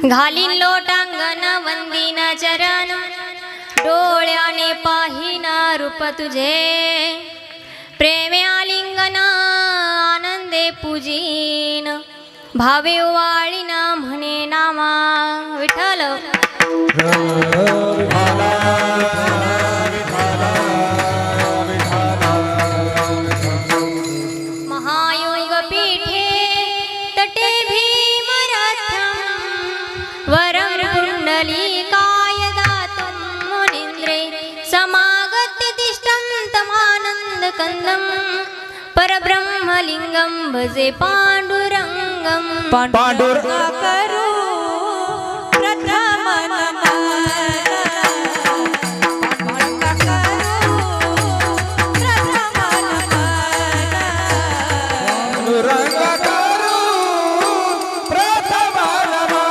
घालीन लोटांगण वंदीन चरण, डोळ्याने पाहिना रूप तुझे, प्रेमे आलिंगन आनंदे पूजीन, भावे वाळीन म्हणे नामा विठ्ठल. महायोग पीठे तटे भीमरथं, वरं कुण्डलिकाय दातुं मुनीन्द्रे, समागत्य तिष्ठन्तमानन्दकन्दं, परब्रह्मलिङ्गं भजे पाण्डुरङ्गं. पांडुरंगा करू प्रथम नमन, पांडुरंगा करू प्रथम नमन, पांडुरंगा करू प्रथम नमन,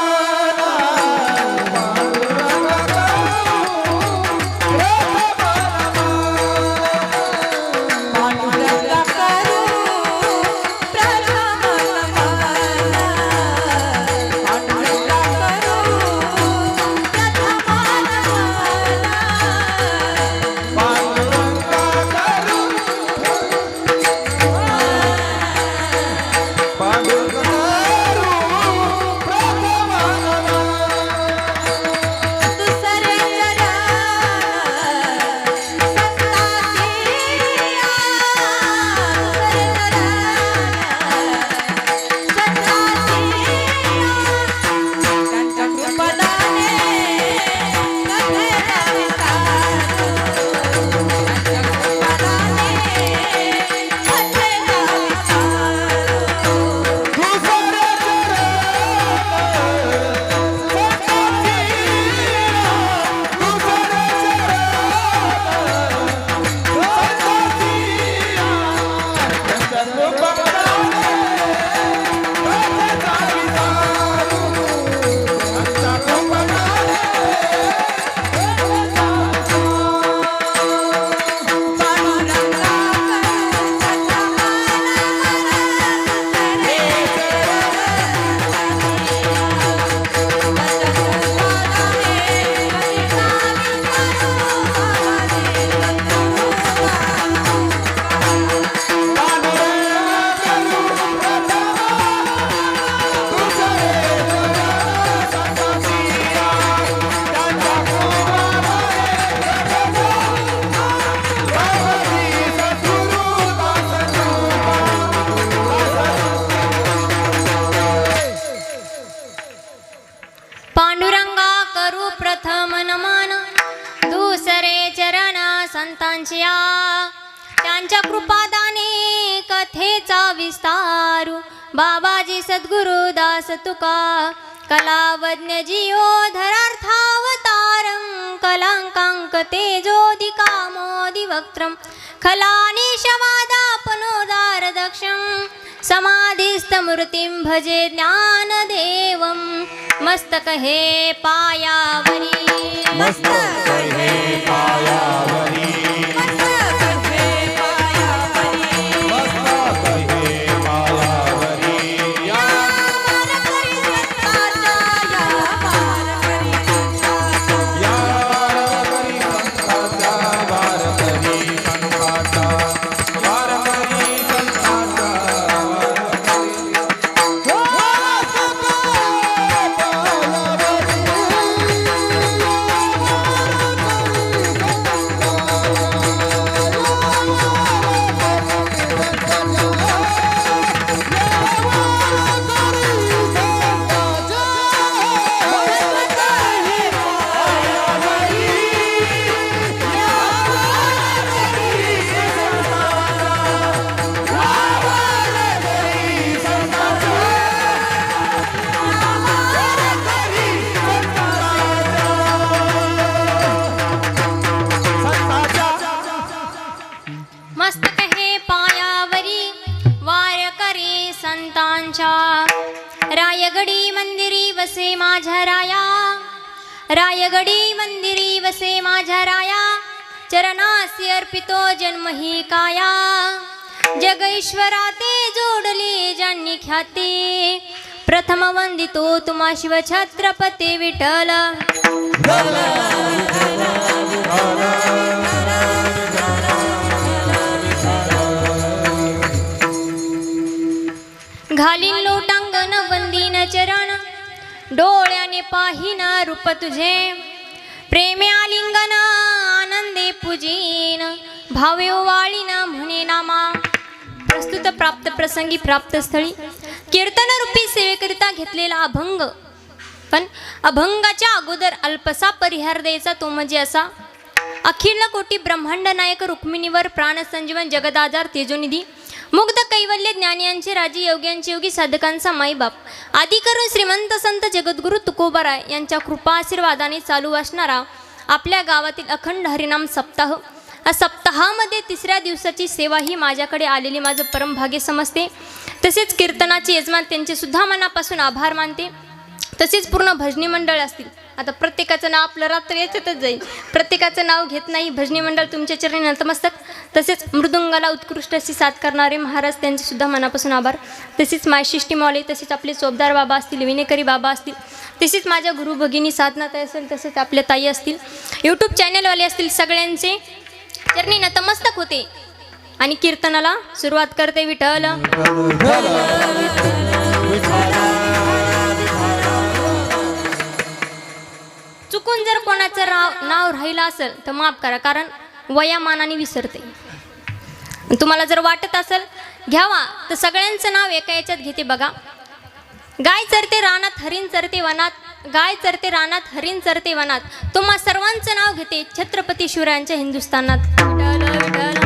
पांडुरंगा करू प्रथम दुसरे चरण संतांच्या, त्यांच्या कृपादाने कथेचा विस्तारू, बाबाजी सद्गुरु दास तुका, कलावज्ञ जियोधरार्थावतारं, कलांकांक तेजोदिका मोदिवक्त्रं, खलानिशवादापनोदारदक्षं, समाधिस्थमूर्तिं भजे ज्ञानदेवं. मस्तक हे पायावरी, मस्तक हे पायावरी, मस्तक हे पायावरी, मस्तक हे पायावरी, या वार करी संतांचा, या वार करी संतांचा, या करी संतांचा, वार करी संतांचा, वार करी संतांचा, मस्तक हे पायावरी, वार करी संतांच्या. रायगडी मंदिरी वसे माझ्या राया, रायगडी मंदिरी वसे माझ्या राया, चरणासी अर्पितो जन्म ही काया. जग ईश्वरा ते जोडले ज्यांनी ख्याती, प्रथम वंदितो तुम्हा शिव छत्रपती विठ्ठल. घालीन लोटांगण वंदीन चरण, डोळ्याने पाहिना रूप तुझे, प्रेमे आलिंगन आनंदे पूजीन, भावे वाळीना म्हणे नामा. प्रस्तुत प्राप्त प्रसंगी प्राप्त स्थळी कीर्तन रूपी सेवेकरिता घेतलेला अभंग. पण अभंगाच्या अगोदर अल्पसा परिहार द्यायचा, तो म्हणजे असा. अखिल कोटी ब्रह्मांड नायक रुक्मिणीवर प्राण संजीवन जगदाधार तेजोनिधी, मुग्ध कैवल्य ज्ञानियांचे राजे योग्यांचे योगी साधकांचा माईबाप, आदी करून श्रीमंत संत जगद्गुरु तुकोबाराय यांच्या कृपा आशीर्वादाने चालू असणारा आपल्या गावातील अखंड हरिनाम सप्ताह. या सप्ताहामध्ये तिसऱ्या दिवसाची सेवा ही माझ्याकडे आलेली माझं परमभाग्य समजते. तसेच कीर्तनाचे यजमान त्यांचे सुद्धा मनापासून आभार मानते. तसेच पूर्ण भजनी मंडळ असतील. आता प्रत्येकाचं नाव आपलं रात्र याच्यातच जाईल, प्रत्येकाचं नाव घेत नाही. भजनी मंडळ तुमच्या चरणी नतमस्तक. तसेच मृदुंगाला उत्कृष्ट अशी साथ करणारे महाराज त्यांचे सुद्धा मनापासून आभार. तसेच मायशिष्टी मौले, तसेच आपले चोपदार बाबा असतील, विनेकरी बाबा असतील, तसेच माझ्या गुरु भगिनी साधनाताई असेल, तसेच आपल्या ताई असतील, यूट्यूब चॅनलवाले असतील, सगळ्यांचे चरणी नतमस्तक होते आणि कीर्तनाला सुरुवात करते. विठ्ठल चुकून जर कोणाचं नाव राहिलं असेल तर माफ करा, कारण वयामानाने विसरते. तुम्हाला जर वाटत असेल घ्यावा तर सगळ्यांचं नाव एका याच्यात घेते बघा. गाय चरते रानात हरिण चरते वनात, गाय चरते रानात हरिण चरते वनात, तुम्हा सर्वांचं नाव घेते छत्रपती शिवरायांच्या हिंदुस्थानात. विठ्ठल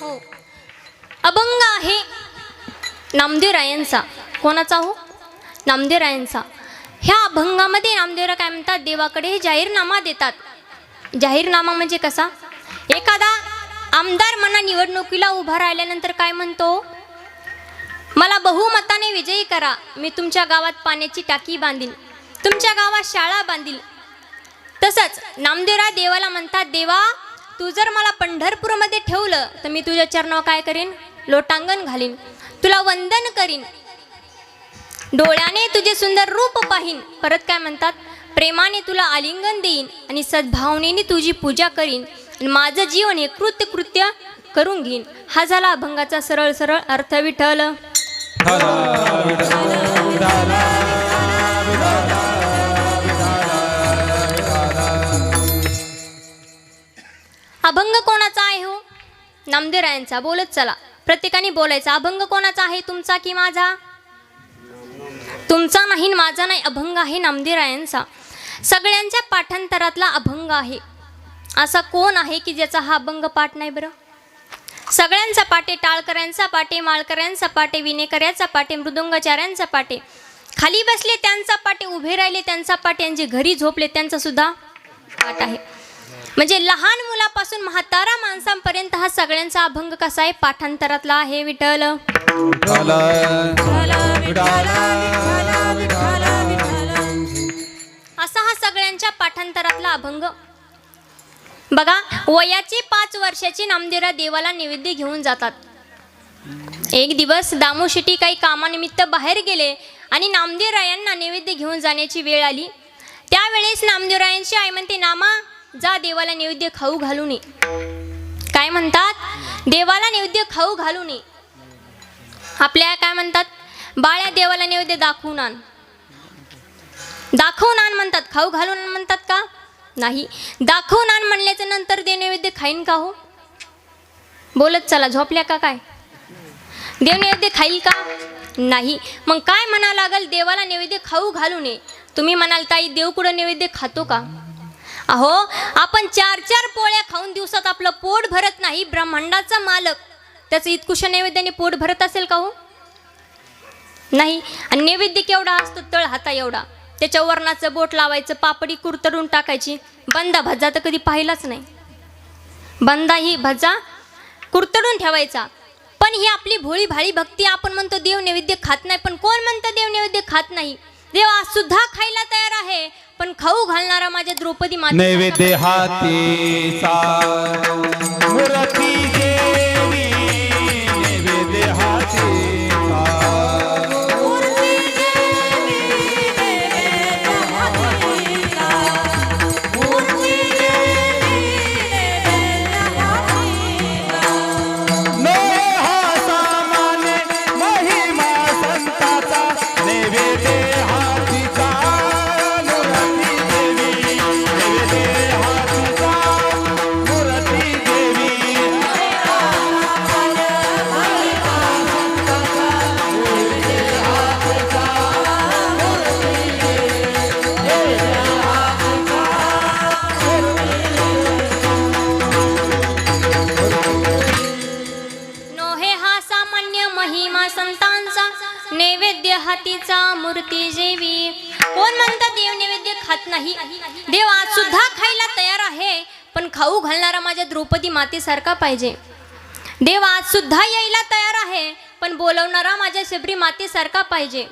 हो, अभंग आहे नामदेवरायांचा. कोणाचा हो? नामदेवरायांचा. ह्या अभंगामध्ये नामदेवराय काय म्हणतात, देवाकडे जाहीरनामा देतात. जाहीरनामा म्हणजे कसा? एखादा आमदार म्हणा निवडणुकीला उभा राहिल्यानंतर काय म्हणतो, मला बहुमताने विजयी करा, मी तुमच्या गावात पाण्याची टाकी बांधील, तुमच्या गावात शाळा बांधील. तसंच नामदेवराय देवाला म्हणतात, देवा तू जर मला पंढरपूरमध्ये ठेवलं तर मी तुझ्या चरणावर काय करीन, लोटांगण घालीन, तुला वंदन करीन, डोळ्याने तुझे सुंदर रूप पाहीन. परत काय म्हणतात, प्रेमाने तुला आलिंगन देईन आणि सद्भावनेने तुझी पूजा करीन आणि माझं जीवन हे कृत्य करून घेईन. हा झाला अभंगाचा सरळ सरळ अर्थ. विठ्ठल अभंग कोणाचा आहे हो? नामदेवरायांचा. बोलत चला, प्रत्येकाने बोलायचा. अभंग कोणाचा आहे, तुमचा की माझा? तुमचा नाही, माझा नाही. अभंग आहे नामदेवरायांचा. सगळ्यांच्या पाठांतरातला अभंग आहे. असा कोण आहे की ज्याचा हा अभंग पाठ नाही बरं? सगळ्यांचा पाटे, टाळकऱ्यांचा पाटे, माळकऱ्यांचा पाटे, विनेकऱ्याचा पाटे, मृदुंगाचार्यांचा पाटे, खाली बसले त्यांचा पाटे, उभे राहिले त्यांचा पाटे, यांचे घरी झोपले त्यांचा सुद्धा पाठ आहे. म्हणजे लहान मुलापासून म्हातारा माणसांपर्यंत हा सगळ्यांचा अभंग कसा आहे, पाठांतरातला आहे. विठ्ठल असा हा सगळ्यांच्या पाठांतरातला अभंग. बघा, वयाची 5 वर्षाची नामदेवराय देवाला नैवेद्य घेऊन जातात. एक दिवस दामू शेट्टी काही कामानिमित्त बाहेर गेले आणि नामदेवरायांना नैवेद्य घेऊन जाण्याची वेळ आली. त्यावेळेस नामदेवरायांची आई म्हणते, नामा जा देवाला नैवेद्य खाऊ घालू नये. काय म्हणतात, देवाला नैवेद्य खाऊ घालू नये. आपल्या काय म्हणतात, बाळ्या देवाला नैवेद्य दाखवून आण. दाखवून आण म्हणतात, खाऊ घालून आण म्हणतात का? नाही. दाखवून आण म्हणल्याच्या नंतर देव नैवेद्य खाईन का हो? बोलत चला, झोपल्या का काय? देव नैवेद्य खाईल का? नाही. मग काय म्हणा लागल, देवाला नैवेद्य खाऊ घालू नये. तुम्ही म्हणाल ताई देव कुठं नैवेद्य खातो का? अहो, आपण 4-4 पोळ्या खाऊन दिवसात आपलं पोट भरत नाही. ब्रह्मांडाचा मालक त्याचं इतकुशा नैवेद्याने पोट भरत असेल का हो? नाही. आणि नैवेद्य केवढा असतो, तळ हाता एवढा. त्याच्या वरणाचं बोट लावायचं, पापडी कुरतडून टाकायची. बंदा भजा तर कधी पाहिलाच नाही. बंदा ही भजा कुरतडून ठेवायचा. पण ही आपली भोळी भाळी भक्ती. आपण म्हणतो देव नैवेद्य खात नाही, पण कोण म्हणतं देव नैवेद्य खात नाही? देव आज सुद्धा खायला तयार आहे, पण खाऊ घालणारा माझ्या द्रौपदी माते नैवेद्य हातीचा मूर्ती देवी नैवेद्य हातीचा मूर्ती देवी नैवेद्य हातीचा मूर्ती देवी नैवेद्य हातीचा नये हा सामान्य महिमा संताचा नैवेद्य हातीचा मूर्ती देवी नैवेद्य हातीचा मूर्ती देवी नोहे हा सामान्य महिमा संतांचा नैवेद्य हातीचा मूर्ती जेवी कोण म्हणतं देव नैवेद्य खात नाही देव आज सुद्धा खायला तयार आहे पण खाऊ घालणारा माझ्या द्रौपदी मातेसारखा पाहिजे देव आज सुद्धा यायला तयार आहे पण बोलवणारा माझ्या शबरी मातेसारखा पाहिजे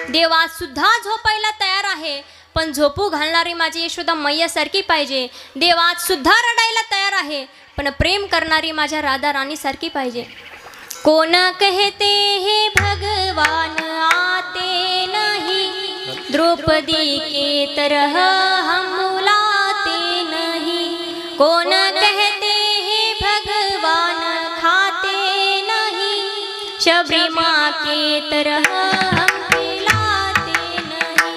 देव आज सुद्धा झोपायला तयार आहे पण झोपू घालणारी माझी यशोदा मैयासारखी पाहिजे देव आज सुद्धा रडायला तयार आहे पण प्रेम करणारी माझ्या राधा राणीसारखी पाहिजे कोण कहते हे भगवान आते नहीं द्रौपदी के तरह हम बुलाते नहीं कौन कहते हैं भगवान खाते नहीं शबरी माँ के तरह हम खिलाते नहीं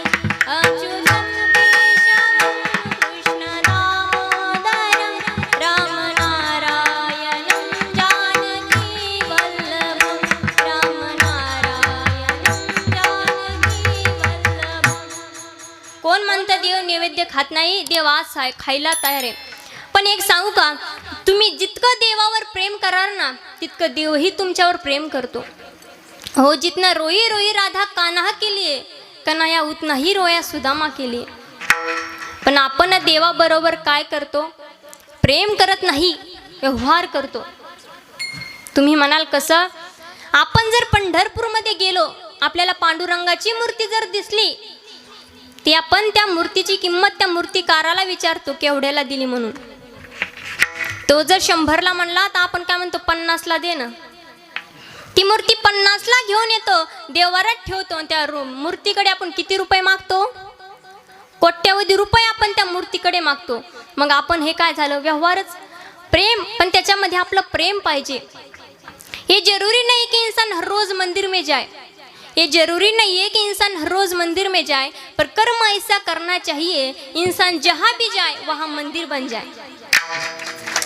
अच्युतम केशवम कृष्ण दामोदरम राम नारायणं जानकी वल्लभम राम नारायणं जानकी वल्लभम कोण म्हणतं देव नैवेद्य खात नाही देव आज खायला तयार आहे पण एक सांगू का तुम्ही जितकं देवावर प्रेम कराल ना तितकं देवही तुमच्यावर प्रेम करतो हो जितना रोई रोई राधा कान्हा के लिए कन्हैया उतना ही रोया सुदामा के लिए पण आपण देवाबरोबर काय करतो प्रेम करत नाही व्यवहार करतो तुम्ही म्हणाल कसं आपण जर पंढरपूरमध्ये गेलो आपल्याला पांडुरंगाची मूर्ती जर दिसली ती आपण त्या मूर्तीची किंमत त्या मूर्तिकाराला विचारतो केवढ्याला दिली म्हणून तो जर 100ला म्हणला तर आपण काय म्हणतो 50ला दे ना ती मूर्ती 50ला घेऊन येतो देवारात ठेवतो त्या मूर्तीकडे आपण किती रुपये मागतो कोट्यावधी रुपये आपण त्या मूर्तीकडे मागतो मग आपण हे काय झालं व्यवहारच प्रेम पण त्याच्यामध्ये आपलं प्रेम पाहिजे ये जरूरी नहीं कि इंसान हर रोज मंदिर में जाए ये जरूरी नहीं है कि इंसान हर रोज मंदिर में जाए पर कर्म ऐसा करना चाहिए इंसान जहाँ भी जाए वहाँ मंदिर बन जाए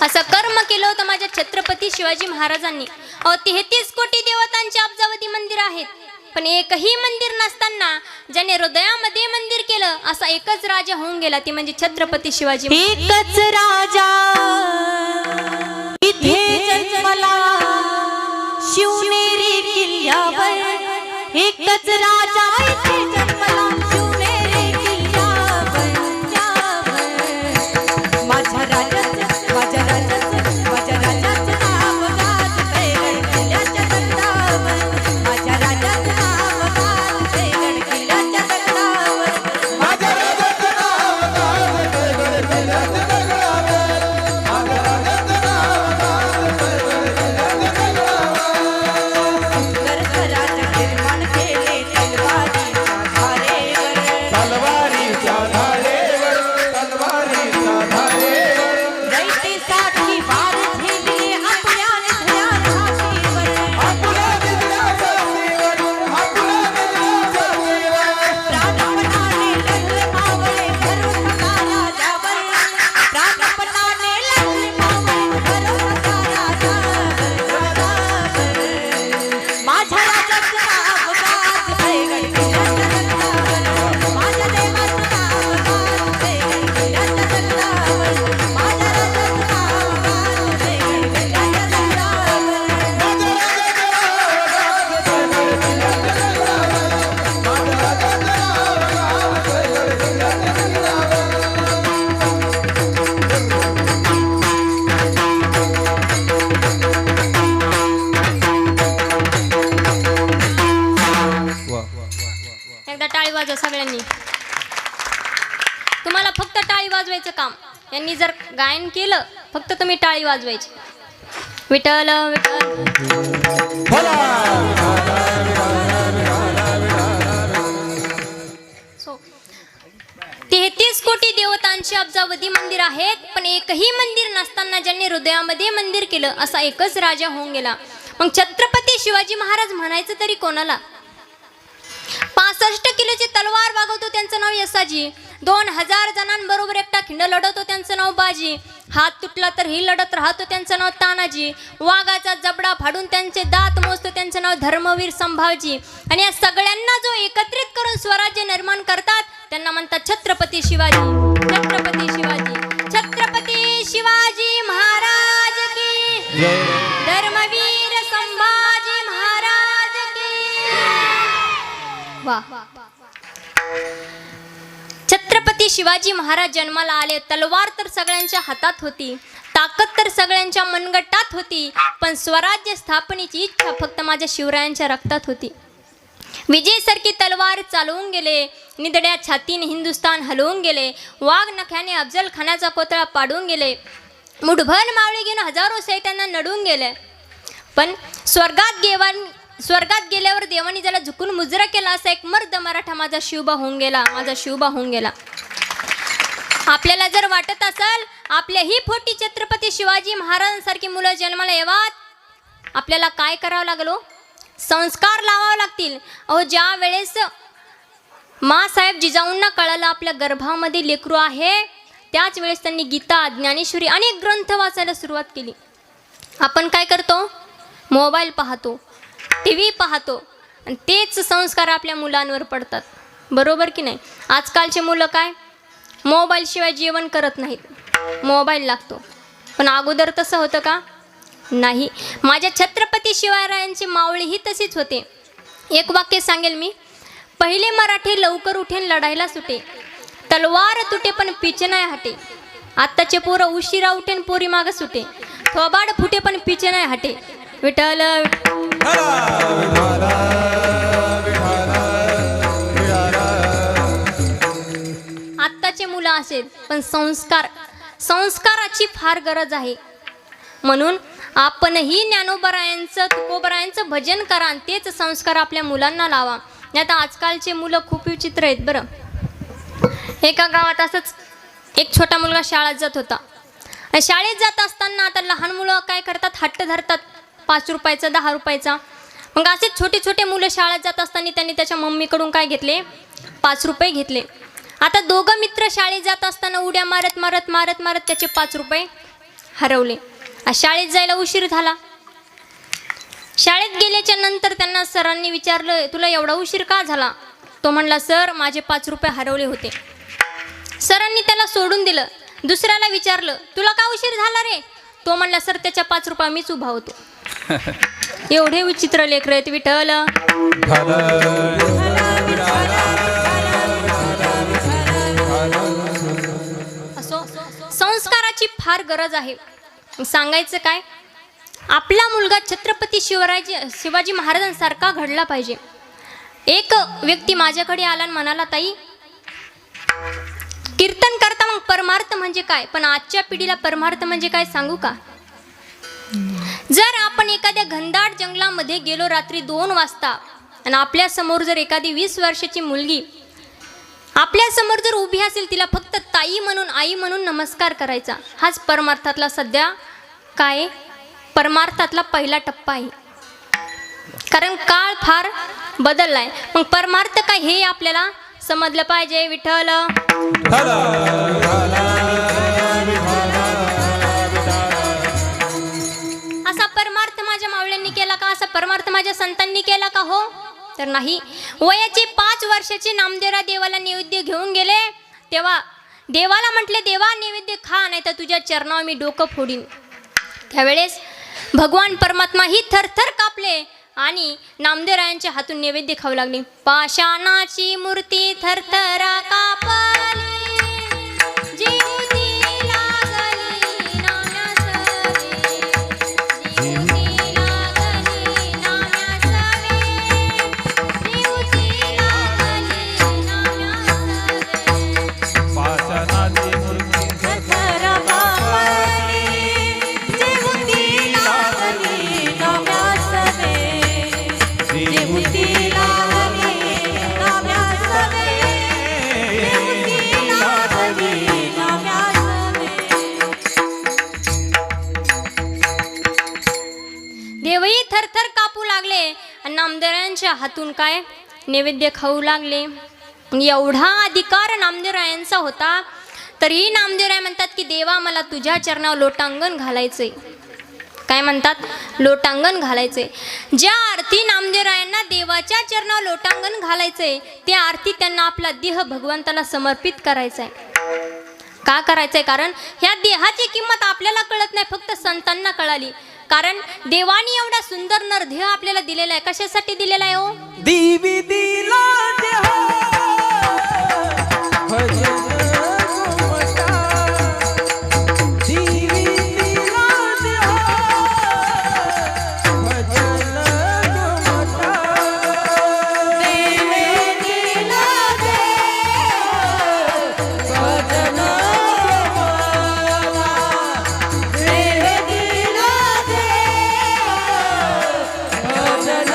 असं कर्म केलं होतं माझ्या छत्रपती शिवाजी महाराजांनी 33 कोटी देवतांची अब्जावधी मंदिर आहेत पण एकही मंदिर नसताना ज्याने हृदयामध्ये मंदिर केलं असा एकच राजा होऊन गेला ती म्हणजे छत्रपती शिवाजी एकच राजा इथे जन्मला शिवनेरी किल्ल्यावर एकच राजा इथे जन्मला शिवनेरी किल्ल्यावर माझ्या राजाचं नाव गाजतंय गड किल्ल्याच्या तटावर माझ्या राजाचं नाव गाजतंय गड किल्ल्याच्या तटावर माझ्या राजाचं नाव गाजतंय गड किल्ल्याच्या तटावर माझ्या राजाचं नाव गाजतंय गड किल्ल्याच्या तटावर सुंदर स्वराज निर्माण केले तलवारी तुम्हाला फक्त टाळी वाजवायचं काम. यांनी जर गायन केलं फक्त तुम्ही टाळी वाजवायची. विठ्ठल विठ्ठल. सो 33 कोटी देवतांची अब्जावधी मंदिर आहेत, पण एकही मंदिर नसताना ज्यांनी हृदयामध्ये मंदिर केलं असा एकच राजा होऊन गेला. मग छत्रपती शिवाजी महाराज म्हणायचं तरी कोणाला? 65 किलोची तलवार वागवतो त्यांचं नाव यसाजी. 2000 जणांबरोबर एकटा खिंड लढवतो त्यांचं नाव बाजी. हात तुटला तर ही लढत राहतो त्यांचं नाव तानाजी. वाघाचा जबडा फाडून त्यांचे दात मोजतो त्यांचं नाव धर्मवीर संभाजी. आणि या सगळ्यांना जो एकत्रित करून स्वराज्य निर्माण करतात त्यांना म्हणतात छत्रपती शिवाजी. छत्रपती शिवाजी. छत्रपती शिवाजी महाराज की. धर्मवीर संभाजी महाराज की. वाह. छत्रपती शिवाजी महाराज जन्माला आले. तलवार तर सगळ्यांच्या हातात होती, ताकद तर सगळ्यांच्या मनगटात होती, पण स्वराज्य स्थापनेची इच्छा फक्त माझ्या शिवरायांच्या रक्तात होती. विजयसारखी तलवार चालवून गेले, निदड्या छातीने हिंदुस्तान हलवून गेले, वाघ नख्याने अफजल खानाचा कोतळा पाडून गेले, मुठभर मावळे घेऊन हजारो सैत्यांना नडून गेले. पण स्वर्गात गेल्यावर देवानी ज्याला झुकून मुजरा केला असा एक मर्द मराठा माझा शिवबा होऊन गेला. माझा शिवबा होऊन गेला. आपल्याला जर वाटत असेल आपल्याही पोटी छत्रपती शिवाजी महाराजांसारखी मुलं जन्माला येवात, आपल्याला काय करावं लागलो? संस्कार लावावे लागतील. अहो, ज्या वेळेस माँसाहेब जिजाऊंना कळालं आपल्या गर्भामध्ये लेकरू आहे, त्याच वेळेस त्यांनी गीता, ज्ञानेश्वरी अनेक ग्रंथ वाचायला सुरुवात केली. आपण काय करतो? मोबाईल पाहतो, टी व्ही पाहतो, आणि तेच संस्कार आपल्या मुलांवर पडतात. बरोबर की नाही? आजकालचे मुलं काय, मोबाईलशिवाय जेवण करत नाहीत, मोबाईल लागतो. पण अगोदर तसं होतं का? नाही. माझ्या छत्रपती शिवरायांची मावळीही तशीच होते. एक वाक्य सांगेल मी. पहिले मराठे लवकर उठेन लढायला सुटे, तलवार तुटे पण पीछ नाही हटे. आत्ताचे पोरं उशिरा उठेन पोरी मागं सुटे, थोबाड फुटे पण पीछ नाही हटे. विठ्ठल. आत्ताचे मुलं असेल, पण संस्काराची फार गरज आहे. म्हणून आपणही ज्ञानोबरायांचं, तुकोबरायांचं भजन करा आणि तेच संस्कार आपल्या मुलांना लावा. नाही तर आजकालचे मुलं खूप विचित्र आहेत. बरं, एका गावात असंच एक छोटा मुलगा शाळेत जात होता. शाळेत जात असताना आता लहान मुलं काय करतात, हट्ट धरतात 5 रुपयाचा 10 रुपयाचा. मग असे छोटे छोटे मुलं शाळेत जात असताना त्यांनी त्याच्या मम्मीकडून काय घेतले, 5 रुपये घेतले. आता दोघं मित्र शाळेत जात असताना उड्या मारत मारत मारत मारत त्याचे 5 रुपये हरवले. शाळेत जायला उशीर झाला. शाळेत गेल्याच्या नंतर त्यांना सरांनी विचारलं, तुला एवढा उशीर का झाला? तो म्हणला, सर माझे 5 रुपये हरवले होते. सरांनी त्याला सोडून दिलं. दुसऱ्याला विचारलं, तुला का उशीर झाला रे? तो म्हणला, सर त्याच्या 5 रुपये मीच उभा होतो. एवढे विचित्र लेकरं आहेत. विठ्ठल. असो, संस्काराची फार गरज आहे. सांगायचं काय, आपला मुलगा छत्रपती शिवाजी महाराजांसारखा घडला पाहिजे. एक व्यक्ती माझ्याकडे आला आणि म्हणाला, ताई कीर्तन करता मग परमार्थ म्हणजे काय? पण आजच्या पिढीला परमार्थ म्हणजे काय सांगू का? जर आपण एखाद्या घनदाट जंगलामध्ये गेलो रात्री 2 वाजता आणि आपल्या समोर जर एखादी 20 वर्षाची मुलगी आपल्या समोर जर उभी असेल, तिला फक्त ताई म्हणून, आई म्हणून नमस्कार करायचा, हाच परमार्थातला सध्या काय, परमार्थातला पहिला टप्पा आहे. कारण काळ फार बदललाय. मग परमार्थ काय हे आपल्याला समजलं पाहिजे. विठ्ठल. असा परमार्थ माझ्या मावळ्यांनी केला का? असा परमार्थ माझ्या संतांनी केला का? हो तर नाही. वयाचे 5 वर्षाचे नामदेवरा देवाला नैवेद्य घेऊन गेले, तेव्हा देवाला म्हटले, देवा नैवेद्य खा, नाही तर तुझ्या चरणावर मी डोकं फोडीन. त्यावेळेस भगवान परमात्मा ही थरथर कापले आणि नामदेवरायांच्या हातून नैवेद्य खाऊ लागले. पाषाणाची मूर्ती थरथरा कापली, जीवती लागली नाम्यासवे, जीवती लागली नाम्यासवे, जीवती लागली नाम्यासवे. देवाच्या हातून काय नैवेद्य खाऊ लागले. एवढा अधिकार नामदेवरायांचा होता, तरीही नामदेवराय म्हणतात की देवा मला तुझ्या चरणावर लोटांगण घालायचंय. काय म्हणतात? लोटांगण घालायचंय. ज्या आरती नामदेवरायांना देवाच्या चरणावर लोटांगण घालायचंय, त्या आरती त्यांना आपला देह भगवंताला समर्पित करायचा आहे. का करायचंय? कारण ह्या देहाची किंमत आपल्याला कळत नाही, फक्त संतांना कळाली. कारण देवानी एवढा सुंदर नरदेह आपल्याला दिलेला आहे. कशासाठी दिलेला आहे? हो, देवी दिला देह भजन गोमटा. देवी दिला देह भजन गोमटा. देवी दिला देह भजन गोमटा. देवी दिला देह भजन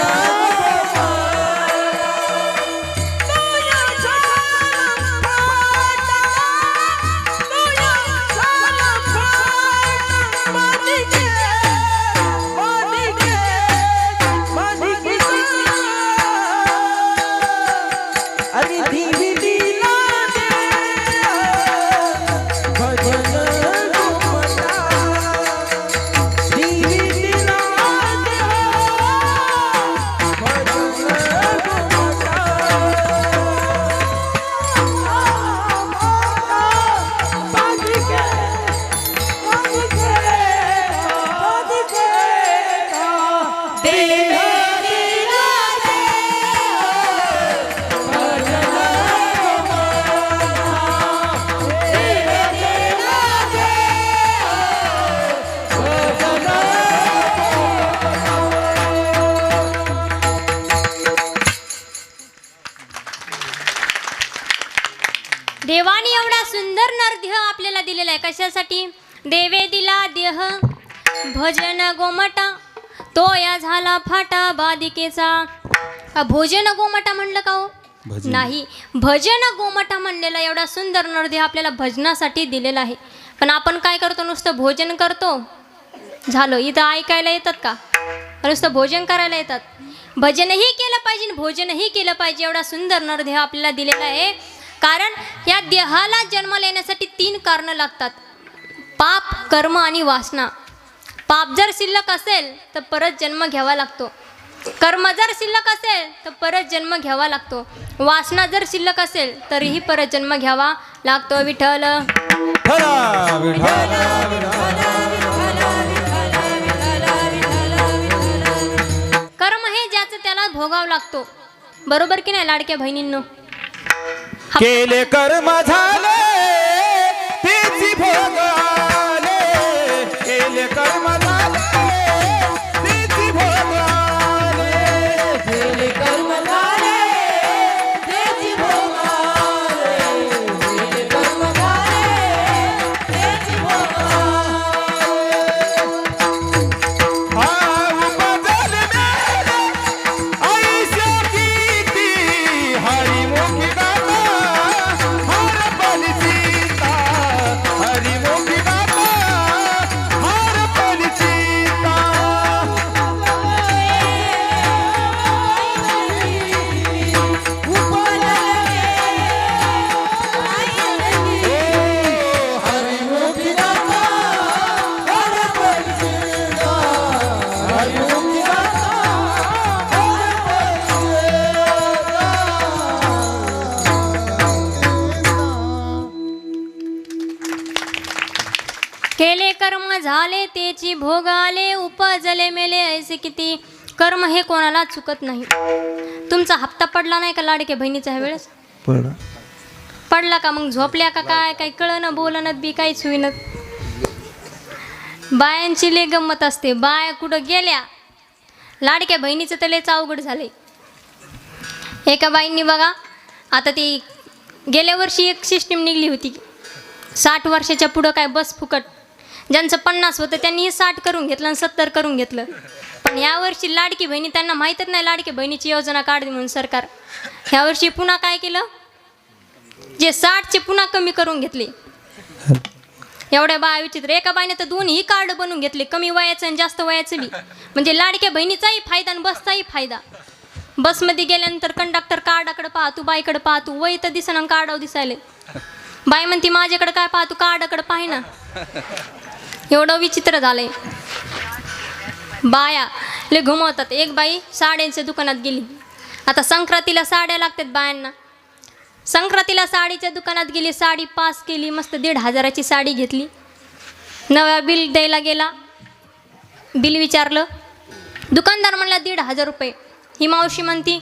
अरे देवी दिला भजन गोमटा. देवी दिला भजन देवानी एवढा सुंदर नरदेह आपल्याला दिलेला आहे. कशासाठी? देवे दिला देह भजन गोमटा, तो या झाला फाटा बादिकेचा. भोजन गोमटा म्हणलं का हो? नाही, भजन गोमटा म्हणलेला एवढा सुंदर नरदेह आपल्याला भजनासाठी दिलेला आहे. पण आपण काय करतो? नुसतं भोजन करतो, झालं. इथं ऐकायला येतात का? नुसतं भोजन करायला येतात? भजनही केलं पाहिजे, भोजनही केलं पाहिजे. एवढा सुंदर नरदेह आपल्याला दिलेला आहे. कारण या देहाला जन्माला येण्यासाठी 3 कारणं लागतात: पाप, कर्म आणि वासना. पाप जर शिल्लक असेल तर परत जन्म घ्यावा लागतो. कर्म जर शिल्लक असेल तर परत जन्म घ्यावा लागतो. वासना जर शिल्लक असेल तरीही परत जन्म घ्यावा लागतो. विठ्ठल विठ्ठला विठ्ठला कर्म हे ज्याचं त्याला भोगावं लागतो. बरोबर की नाही लाडक्या बहिणींनो? केले कर्म झाले तेची भोगाले. केले कर्म झाले तेची भोगाले. केले कर्म झाले तेची भोगाले. केले कर्म झाले तेची भोगाले. हा उपजल मेले आयुष्य किती हरिमुखी गाता. हरपली सीता हरिमुखी गाता. हरपली सीता. हरिमुखी गाता. हरपली सीता. हरिमुखी गाता. केले कर्म झाले तेची भोगाले. उपजले मेले ऐसे किती. कर्म हे कोणाला चुकत नाही. तुमचा हप्ता पडला नाही का लाडक्या बहिणीचा ह्या वेळेस? पडला का? मग झोपल्या का काय? काही कळणं बोलणं बी काहीच होईनत. बायांची लय गंमत असते. बाया कुठं गेल्या, लाडक्या बहिणीचं तर लयच अवघड झालंय. एका बाईंनी बघा, आता ती गेल्या वर्षी एक सिस्टीम निघली होती, 60 वर्षाच्या पुढं काय बस फुकट. ज्यांचं 50 होतं त्यांनी 60 करून घेतलं आणि 70 करून घेतलं. पण यावर्षी लाडकी बहिणी, त्यांना माहीतच नाही लाडकी बहिणीची योजना काढली म्हणून सरकार. ह्यावर्षी पुन्हा काय केलं, जे 60चे पुन्हा कमी करून घेतले. एवढ्या बाया विचित्र. एका बाईने तर 2ही कार्ड बनवून घेतले, कमी वयाचं आणि जास्त वयाचं बी. म्हणजे लाडक्या बहिणीचाही फायदा आणि बसचाही फायदा. बसमध्ये गेल्यानंतर कंडक्टर कार्डाकडे पाहतो, बाईकडे पाहतो, वय तर दिसना कार्डाव दिसायले. बाई म्हणती माझ्याकडे काय पाहतो, कार्डाकडे पाहि ना. एवढं विचित्र झालंय. बाया लय घुमवतात. एक बाई साड्यांच्या दुकानात गेली. आता संक्रांतीला साड्या लागतात बायांना. संक्रांतीला साडीच्या दुकानात गेली, साडी पास केली, मस्त 1,500ची साडी घेतली. नव्या बिल द्यायला गेला, बिल विचारलं, दुकानदार म्हणला 1,500 रुपये. ही मावशी म्हणती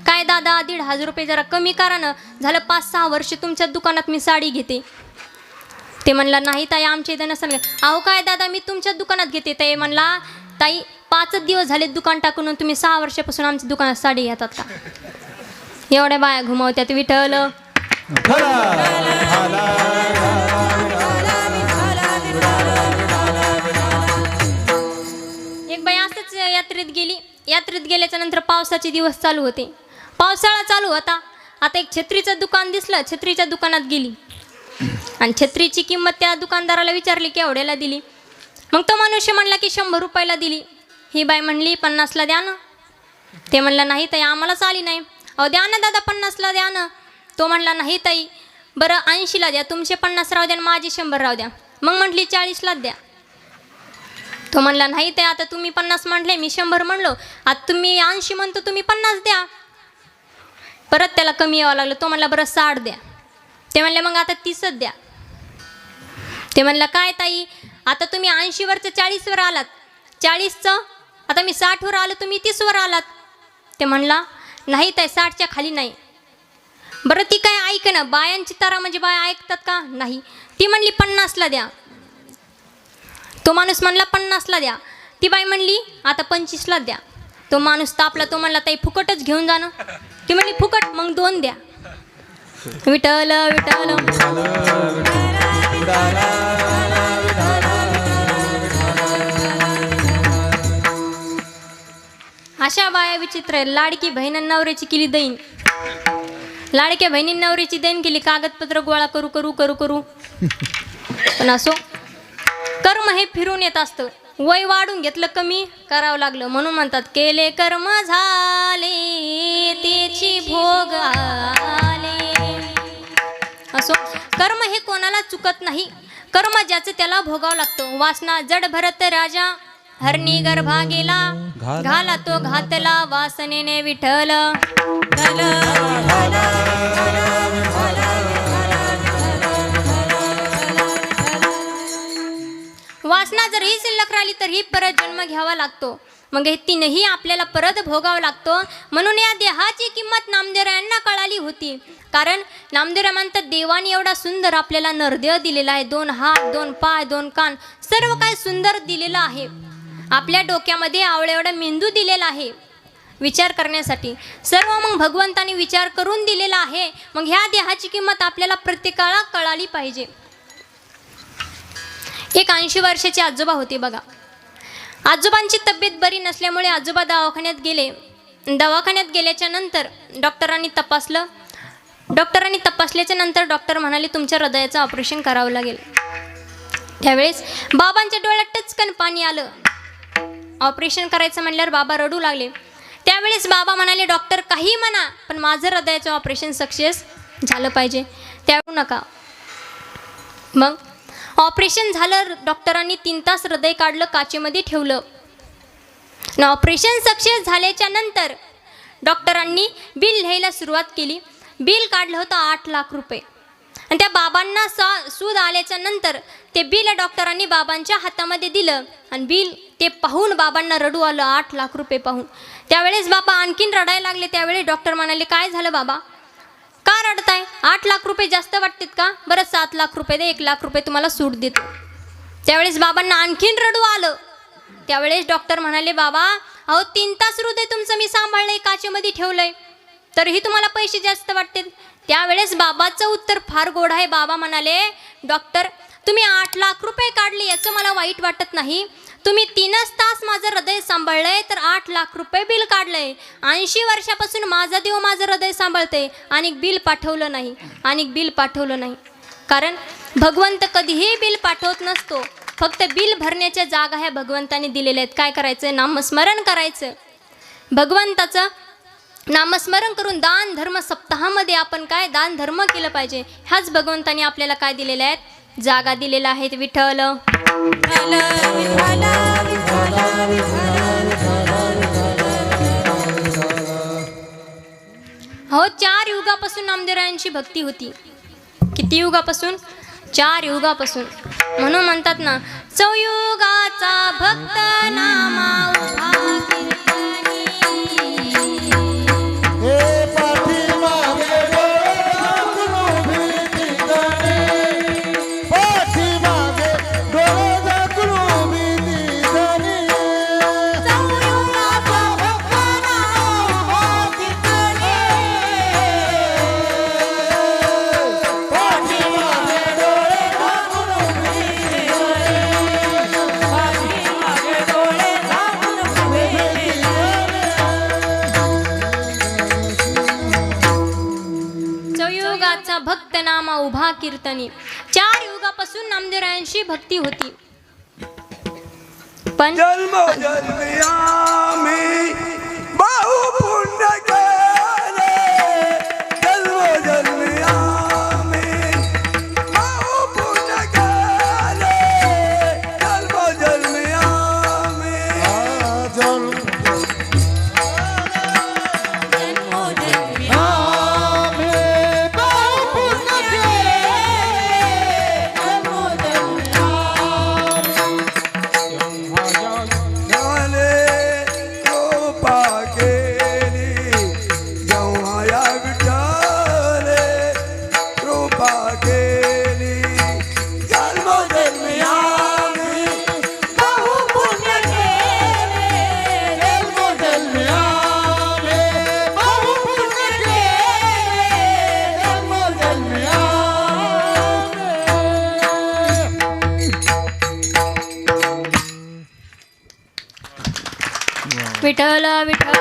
काय दादा 1,500 रुपये जरा कमी करा ना, झालं 5-6 वर्ष तुमच्या दुकानात मी साडी घेते. ते म्हणला नाही ताई आमच्या इथं नसेल. अहो काय दादा मी तुमच्या दुकानात घेते. ते म्हणला ताई 5 दिवस झाले दुकान टाकून, तुम्ही 6 वर्षापासून आमच्या दुकानात साडी घेतात का. एवढ्या बाया घुमवत्यात. विठ्ठल एक बाई असंच यात्रेत गेली. यात्रेत गेल्याच्या नंतर पावसाचे दिवस चालू होते, पावसाळा चालू होता. आता एक छत्रीचं दुकान दिसलं, छत्रीच्या दुकानात गेली आणि छत्रीची किंमत त्या दुकानदाराला विचारली केवढ्याला दिली. मग तो मनुष्य म्हणला की 100 रुपयाला दिली. ही बाई म्हणली 50ला द्या ना. ते म्हणला नाही ताई आम्हालाच आली नाही. अहो द्या ना दादा 50ला द्या ना. तो म्हणला नाही ताई बरं 80ला द्या, तुमचे 50 राहू द्या आणि माझे 100 राहू द्या. मग म्हटली 40लाच द्या. तो म्हणला नाही ताई आता तुम्ही 50 म्हटले, मी 100 म्हणलो, आता तुम्ही 80 म्हणतो, तुम्ही 50 द्या. परत त्याला कमी यावं लागलं. तो म्हणला बरं 60 द्या. ते म्हणले मग आता 30च द्या. ते म्हणला काय ताई आता तुम्ही 80वरचं 40वर आलात, 40चं आता मी 60वर आलो, तुम्ही 30वर आलात. ते म्हणला नाही ताई 60च्या खाली नाही. बरं ती काय ऐक ना, बायांची तारा म्हणजे बाया ऐकतात का नाही. ती म्हणली 50ला द्या. तो माणूस म्हणला 50ला द्या. ती बाई म्हणली आता 25ला द्या. तो माणूस तापला. तो म्हणला ताई फुकटच घेऊन जा ना. ती म्हणली फुकट मग 2 द्या. विठ्ठल विठ्ठल अशा बाया विचित्र आहे. लाडकी बहीण नवऱ्याची केली दैन. लाडक्या बहिणीने नवऱ्याची दैन केली, कागदपत्र गोळा करू करू करू करू. पण असो कर्म हे फिरून येत असतं. वय वाढून घेतलं, कमी करावं लागलं. म्हणून म्हणतात केले कर्म झाले त्याची भोग आले. असो कर्म हे कोणाला चुकत नाही. कर्म ज्याचं त्याला भोगावं लागतं. वासना जड भरत राजा हरणी गर्भा गेला, घाला तो घातला वासनेने विठ्ठल. वासना जर ही शिल्लक राहिली तर ही परत जन्म घ्यावा लागतो. मग हे तीनही आपल्याला परत भोगावं लागतो. म्हणून या देहाची किंमत नामदेवरायांना कळाली होती. कारण नामदेवराय म्हणतात देवाने एवढा सुंदर आपल्याला नरदेह दिलेला आहे. 2 हात 2 पाय 2 कान सर्व काही सुंदर दिलेलं आहे. आपल्या डोक्यामध्ये आवळा एवढा मेंदू दिलेला आहे विचार करण्यासाठी. सर्व मग भगवंताने विचार करून दिलेला आहे. मग ह्या देहाची किंमत आपल्याला प्रत्येकाला कळाली पाहिजे. एक 80 वर्षाचे आजोबा होते बघा. आजोबांची तब्येत बरी नसल्यामुळे आजोबा दवाखान्यात गेले. दवाखान्यात गेल्याच्या नंतर डॉक्टरांनी तपासलं. डॉक्टरांनी तपासल्याच्या नंतर डॉक्टर म्हणाले तुमच्या हृदयाचं ऑपरेशन करावं लागेल. त्यावेळेस बाबांच्या डोळ्यात टचकन पाणी आलं. ऑपरेशन करायचं म्हणल्यावर बाबा रडू लागले. त्यावेळेस बाबा म्हणाले डॉक्टर काही म्हणा पण माझं हृदयाचं ऑपरेशन सक्सेस झालं पाहिजे, त्यावेळी नका. मग ऑपरेशन झालं. डॉक्टरांनी 3 तास हृदय काढलं, काचेमध्ये ठेवलं. ऑपरेशन सक्सेस झाल्याच्या नंतर डॉक्टरांनी बिल लिहायला सुरुवात केली. बिल काढलं होतं 8 लाख रुपये. आणि त्या बाबांना सूद आल्याच्या नंतर ते बिल डॉक्टरांनी बाबांच्या हातामध्ये दिलं. आणि बिल ते पाहून बाबांना रडू आलं 8 लाख रुपये पाहून. त्यावेळेस बाबा आणखीन रडायला लागले. त्यावेळेस डॉक्टर म्हणाले काय झालं बाबा, का रडताय? 8 लाख रुपये जास्त वाटतात का? बरं 7 लाख रुपये दे, 1 लाख रुपये तुम्हाला सूट देतो. त्यावेळेस बाबांना आणखीन रडू आलं. त्यावेळेस डॉक्टर म्हणाले बाबा अहो 3 तास हृदय तुमचं मी सांभाळलंय, काचेमध्ये ठेवलंय, तरीही तुम्हाला पैसे जास्त वाटतात. त्यावेळेस बाबाचं उत्तर फार गोड आहे. बाबा म्हणाले डॉक्टर तुम्ही 8 लाख रुपये काढले याचं मला वाईट वाटत नाही. तुम्ही 3च तास माझं हृदय सांभाळलंय तर 8 लाख रुपये बिल काढलंय. 80 वर्षापासून माझा देव माझं हृदय सांभाळते आणि बिल पाठवलं नाही, आणि बिल पाठवलं नाही. कारण भगवंत कधीही बिल पाठवत नसतो. फक्त बिल भरण्याच्या जागा ह्या भगवंताने दिलेल्या आहेत. काय करायचं? नामस्मरण करायचं. भगवंताचं नामस्मरण करून दान धर्म सप्ताहामध्ये आपण काय दान धर्म केलं पाहिजे. ह्याच भगवंतानी आपल्याला काय दिलेल्या आहेत, जागा दिलेल्या आहेत. विठ्ठल हो, 4 युगापासून नामदेवरायांची भक्ती होती. किती युगापासून? 4 युगापासून. म्हणून म्हणतात ना, चौयुगाचा भक्त नामा उभा कीर्तनी. हे पाठीमागे डोळे झाकून उभी दिसणे, पाठीमागे डोळे झाकून उभी दिसणे. चौयुगाचा भक्त नामा उभा कीर्तनी. पाठीमागे डोळे झाकून उभी दिसणे, पाठीमागे डोळे झाकून उभी चौयुगाचा भक्त नामा उभा कीर्तनी. 4 युगापासून नामदेवरायांची भक्ती होती. पण जन्मोजन्मी आम्ही बहु पुण्य केले, जन्मोजन्मी आम्ही बहु पुण्य केले, जन्मोजन्मी आम्ही झाले कृपा केली, जेव्हा या विठ्ठले कृपा केली, जन्मोजन्मी आम्ही बहु पुण्य केले, जन्मोजन्मी आम्ही बहु पुण्य केले, जन्मोजन्मी विठ्ठल विठ्ठल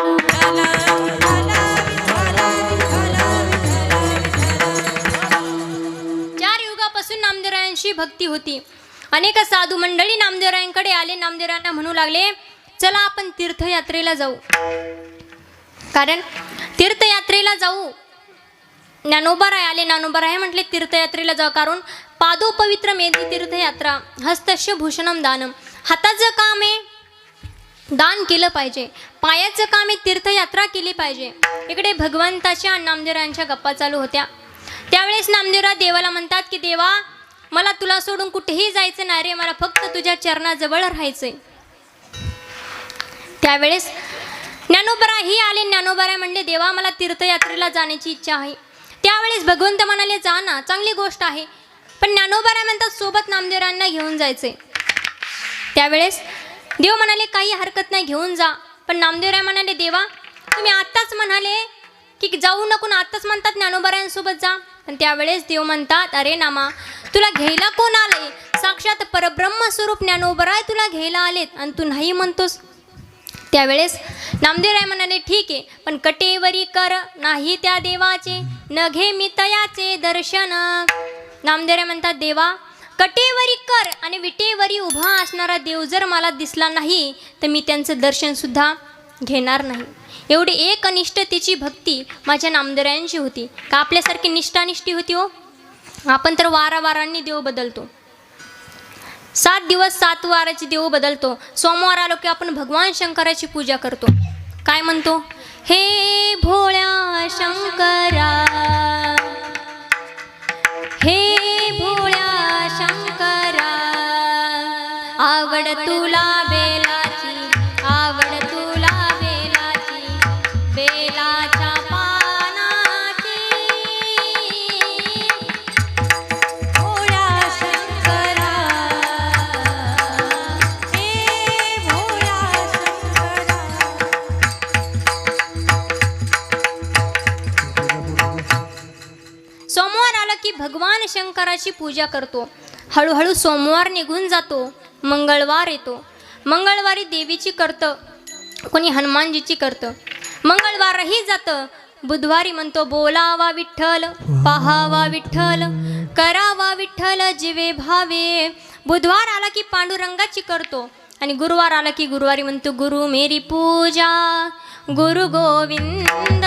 4 युगापासून नामदेवरायांची भक्ती होती. अनेक साधू मंडळी नामदेवरायांकडे आले. नामदेवरायांना म्हणू लागले, चला आपण तीर्थयात्रेला जाऊ. कारण तीर्थयात्रेला जाऊ. ज्ञानोबाराय आले. ज्ञानोबाराय म्हटले तीर्थयात्रेला जाऊ. कारण पादो पवित्र मेदी तीर्थयात्रा, हस्तस्य भूषणम दानम. हाताचं काम आहे, दान केलं पाहिजे. पायाचं काम आहे, तीर्थयात्रा केली पाहिजे. इकडे भगवंताच्या नामदेवरायांच्या गप्पा चालू होत्या. त्यावेळेस नामदेवराय देवाला म्हणतात की देवा, मला तुला सोडून कुठेही जायचं नाही रे, मला फक्त तुझ्या चरणाजवळ राहायचंय. त्यावेळेस ज्ञानोबाराही आले. ज्ञानोबाराय म्हणले देवा, मला तीर्थयात्रेला जाण्याची इच्छा आहे. त्यावेळेस भगवंत म्हणाले जा ना, चांगली गोष्ट आहे. पण ज्ञानोबाराय म्हणतात सोबत नामदेवरायांना घेऊन जायचंय. त्यावेळेस देव म्हणाले काही हरकत नाही, घेऊन जा. पण नामदेवराय म्हणाले देवा, तुम्ही आत्ताच म्हणाले की जाऊ नको, आत्ताच म्हणतात ज्ञानोबारायांसोबत जा. पण त्यावेळेस देव म्हणतात अरे नामा, तुला घ्यायला कोण आले? साक्षात परब्रह्म स्वरूप ज्ञानोबाराय तुला घ्यायला आलेत आणि तू नाही म्हणतोस. त्यावेळेस नामदेवराय म्हणाले ठीक आहे, पण कटेवरी कर नाही त्या देवाचे, न घे मी तयाचे दर्शन. नामदेवराय म्हणतात देवा, कटेवरी कर आणि विटेवरी उभा असणारा देव जर मला दिसला नाही तर मी त्यांचं दर्शनसुद्धा घेणार नाही. एवढी एकनिष्ठतेची भक्ती माझ्या नामदेवरायांची होती. का आपल्यासारखी निष्ठानिष्ठी होती हो? आपण तर वारावारांनी देव बदलतो. 7 दिवस 7 वाराची देव बदलतो. सोमवार आलो की आपण भगवान शंकराची पूजा करतो. काय म्हणतो? हे भोळ्या शंकरा, हे भोळ्या शंकरा, आवड तुला बेलाची, आवड तुला बेलाची, बेलाच्या पानाची. भोळ्या शंकरा, हे भोळ्या शंकरा. सोमवार आला की भगवान शंकराची पूजा करतो. हळूहळू सोमवार निघून जातो, मंगळवार येतो. मंगळवारी देवीची करतं, कोणी हनुमानजीची करतं. मंगळवारही जातं. बुधवारी म्हणतो बोलावा विठ्ठल, पाहावा विठ्ठल, करावा विठ्ठल जीवे भावे. बुधवार आला की पांडुरंगाची करतो. आणि गुरुवार आला की गुरुवारी म्हणतो गुरु मेरी पूजा, गुरु गोविंद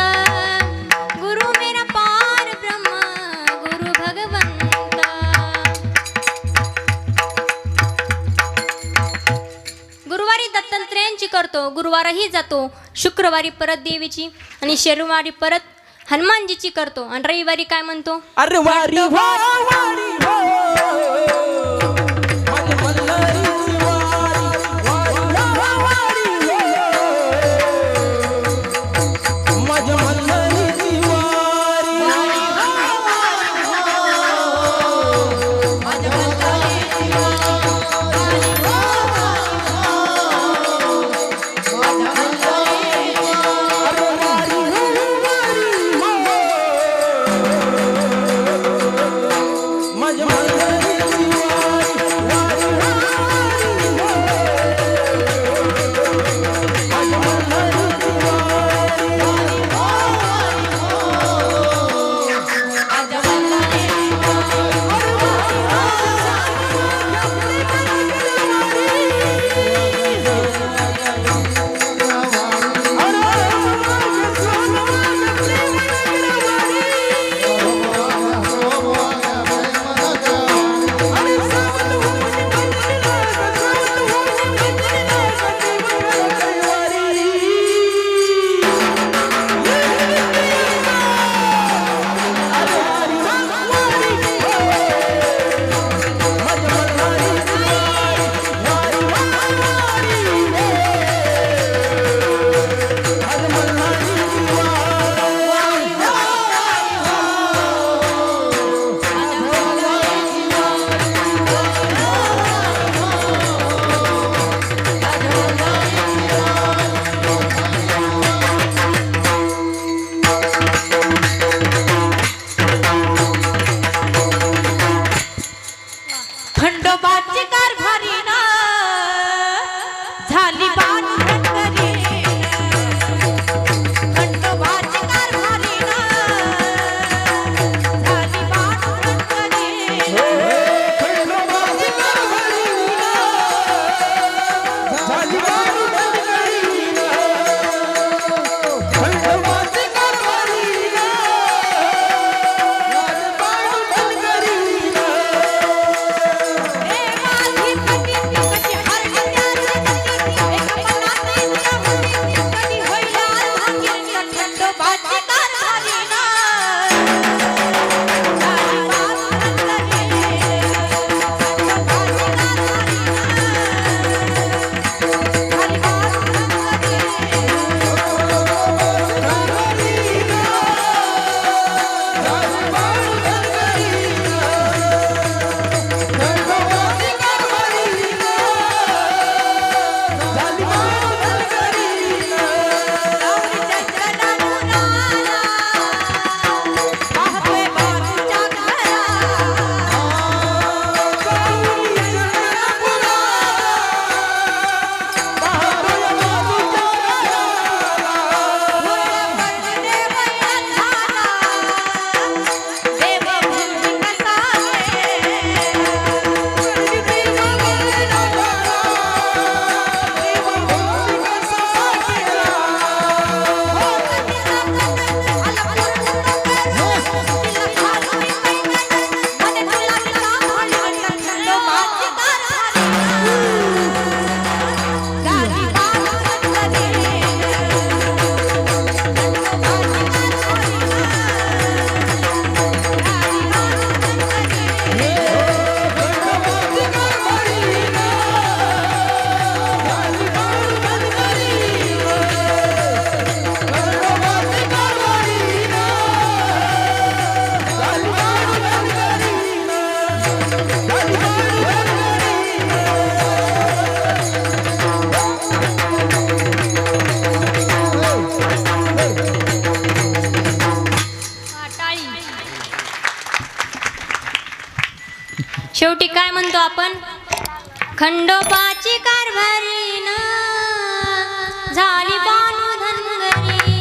गुरु मेरा पार ब्रह्म गुरु भगवंत। गुरुवारी दत्तात्रेयांची करतो, गुरुवारही जातो, शुक्रवारी परत देवीची आणि शनिवारी परत हनुमानजीची करतो आणि रविवारी काय म्हणतो? अरे वारी हो वारी हो माझ्या मल्हारीची वारी वारी हो माझ्या मल्हारीची वारी माझ्या मल्हारीची खंडोबाची कारभारी ना झाली बाणगरी खंडोबाची कारभारी ना झाली बाणगरी खंडोबाची कारभारी ना झाली बाणगरी खंडोबाची कारभारी ना शेवटी काय म्हणतो आपण? खंडोबाची कारभारी ना झाली बाणधनगरी।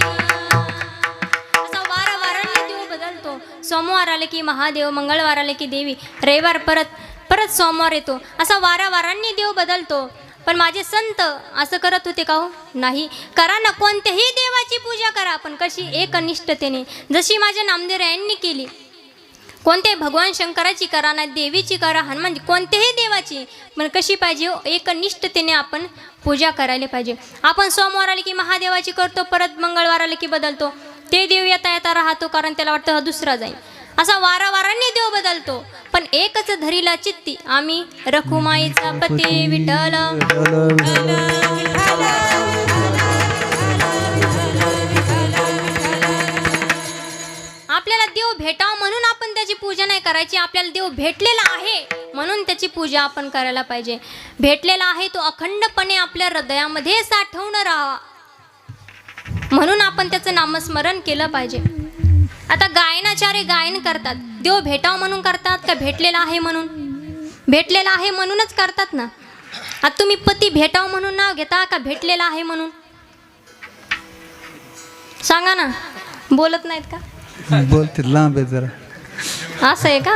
असा वारंवाराने देव बदलतो, सोमवार आले की महादेव, मंगळवार आले की देवी, रविवार परत सोमवार येतो, असा वारंवारांनी देव बदलतो। पण माझे संत असं करत होते का हो? नाही. करा ना, कोणत्याही देवाची पूजा करा, पण कशी? एकनिष्ठतेने, जशी माझ्या नामदेव यांनी केली. कोणत्याही भगवान शंकराची करा ना, देवीची करा, हनुमान कोणत्याही देवाची, पण कशी पाहिजे? एकनिष्ठतेने आपण पूजा करायला पाहिजे. आपण सोमवार आले की महादेवाची करतो, परत मंगळवार आले की बदलतो. ते देव येता येता राहतो, कारण त्याला वाटतं हा दुसरा जाईल. असा वारावारांनी देव बदलतो, पण एकच धरीला चित्ती आम्ही, रखुमाईचा पती विठ्ठल. आपल्याला देव भेटावं म्हणून आपण त्याची पूजा नाही करायची. आपल्याला देव भेटलेला आहे म्हणून त्याची पूजा आपण करायला पाहिजे. भेटलेला आहे तो अखंडपणे आपल्या हृदयामध्ये साठवून राहावा, म्हणून आपण त्याचं नामस्मरण केलं पाहिजे. आता गायनाचार्य गायन करतात, देव भेटावं म्हणून करतात का भेटलेला आहे म्हणून? भेटलेला आहे म्हणूनच करतात ना. आता तुम्ही पती भेटावं म्हणून नाव घेता का भेटलेला आहे म्हणून? सांगा ना. बोलत नाहीत का? बोलते लांब आहे जरा. असं आहे का?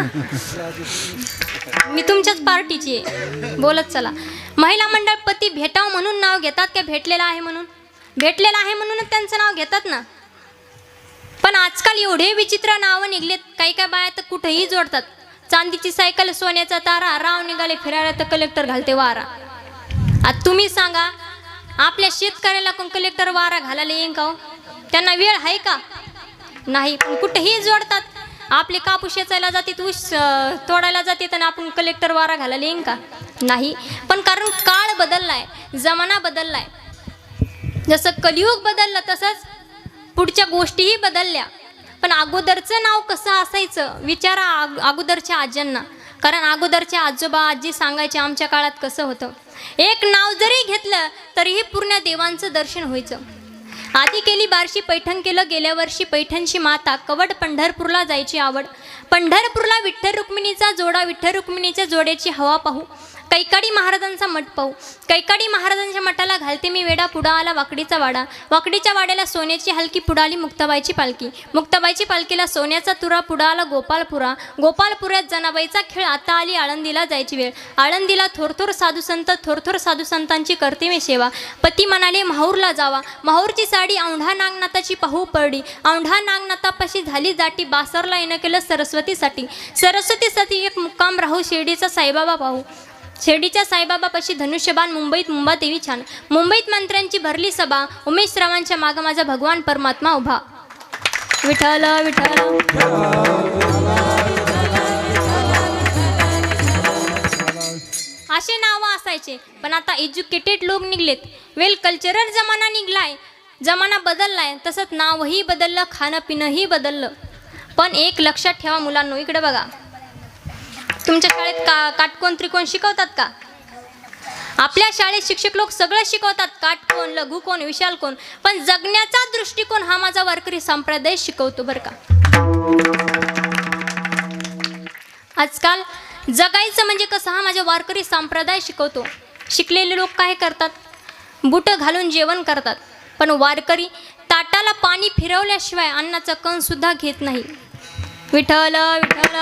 मी तुमच्याच पार्टीची आहे, बोलत चला. महिला मंडळ पती भेटावं म्हणून नाव घेतात का भेटलेला आहे म्हणून? भेटलेला आहे म्हणूनच त्यांचं नाव घेतात ना. पण आजकाल एवढे विचित्र नावं निघलेत, काही काय बाया तर कुठेही जोडतात. चांदीची सायकल, सोन्याचा तारा, राव निघाले फिरायला तर कलेक्टर घालते वारा. आता तुम्ही सांगा, आपल्या शेतकऱ्याला कोण कलेक्टर वारा घालायला येईन का हो? त्यांना वेळ आहे का? नाही. पण कुठेही जोडतात. आपले कापूस वेचायला जातात, ऊस तोडायला जातात, आणि आपण कलेक्टर वारा घालायला येईन का? नाही. पण कारण काळ बदललाय, जमाना बदललाय. जसं कलियुग बदललं तसंच पुढच्या गोष्टीही बदलल्या. पण अगोदरचं नाव कसं असायचं विचारा अगोदरच्या आज्यांना. कारण अगोदरच्या आजोबा आजी सांगायचे आमच्या काळात कसं होतं. एक नाव जरी घेतलं तरीही पूर्ण देवांचं दर्शन व्हायचं. आधी केली बारशी पैठण केलं गेल्या वर्षी पैठणची माता, कवड पंढरपूरला जायची आवड. पंढरपूरला विठ्ठल रुक्मिणीचा जोडा, विठ्ठल रुक्मिणीच्या जोड्याची हवा पाहू. कैकाडी महाराजांचा मठ पाहू. कैकाडी महाराजांच्या मठाला घालते मी वेडा, पुढा आला वाकडीचा वाडा. वाकडीच्या वाड्याला सोन्याची हलकी, पुढं आली मुक्ताबाईची पालखी. मुक्ताबाईची पालखीला सोन्याचा तुरा, पुढं आला गोपालपुरा. गोपालपुऱ्यात जनाबाईचा खेळ, आता आली आळंदीला जायची वेळ. आळंदीला थोरथोर साधुसंत, थोरथोर साधुसंतांची करते मी सेवा. पती म्हणाले माहूरला जावा, माहूरची साडी औंढा नागनाथाची पाहू पडली. औंढा नागनाथापाशी झाली जाटी, बासरला येणं केलं सरस्वतीसाठी. सरस्वतीसाठी एक मुक्काम राहू, शिर्डीचा साईबाबा पाहू. शिर्डीच्या साईबाबापाशी धनुष्यबाण, मुंबईत मुंबादेवी छान. मुंबईत मंत्र्यांची भरली सभा, उमेश रावांच्या मागं माझा भगवान परमात्मा उभा. विठ्ठल विठ्ठल. असे नावं असायचे. पण आता एज्युकेटेड लोक निघलेत, वेल कल्चरल जमाना निघलाय, जमाना बदललाय, तसंच नावही बदललं, खाणं पिणंही बदललं. पण एक लक्षात ठेवा मुलांनो, इकडे बघा. तुमच्या शाळेत काटकोन त्रिकोण शिकवतात का? आपल्या शाळेत शिक्षक लोक सगळं शिकवतात, काटकोन, लघुकोन, विशालकोन. पण जगण्याचा दृष्टिकोन हा माझा वारकरी संप्रदाय शिकवतो बरं का. आजकाल जगायचं म्हणजे कसं हा माझा वारकरी संप्रदाय शिकवतो. शिकलेले लोक काय करतात? बुटं घालून जेवण करतात. पण वारकरी ताटाला पाणी फिरवल्याशिवाय अन्नाचा कण सुद्धा घेत नाही. विठ्ठल विठ्ठल.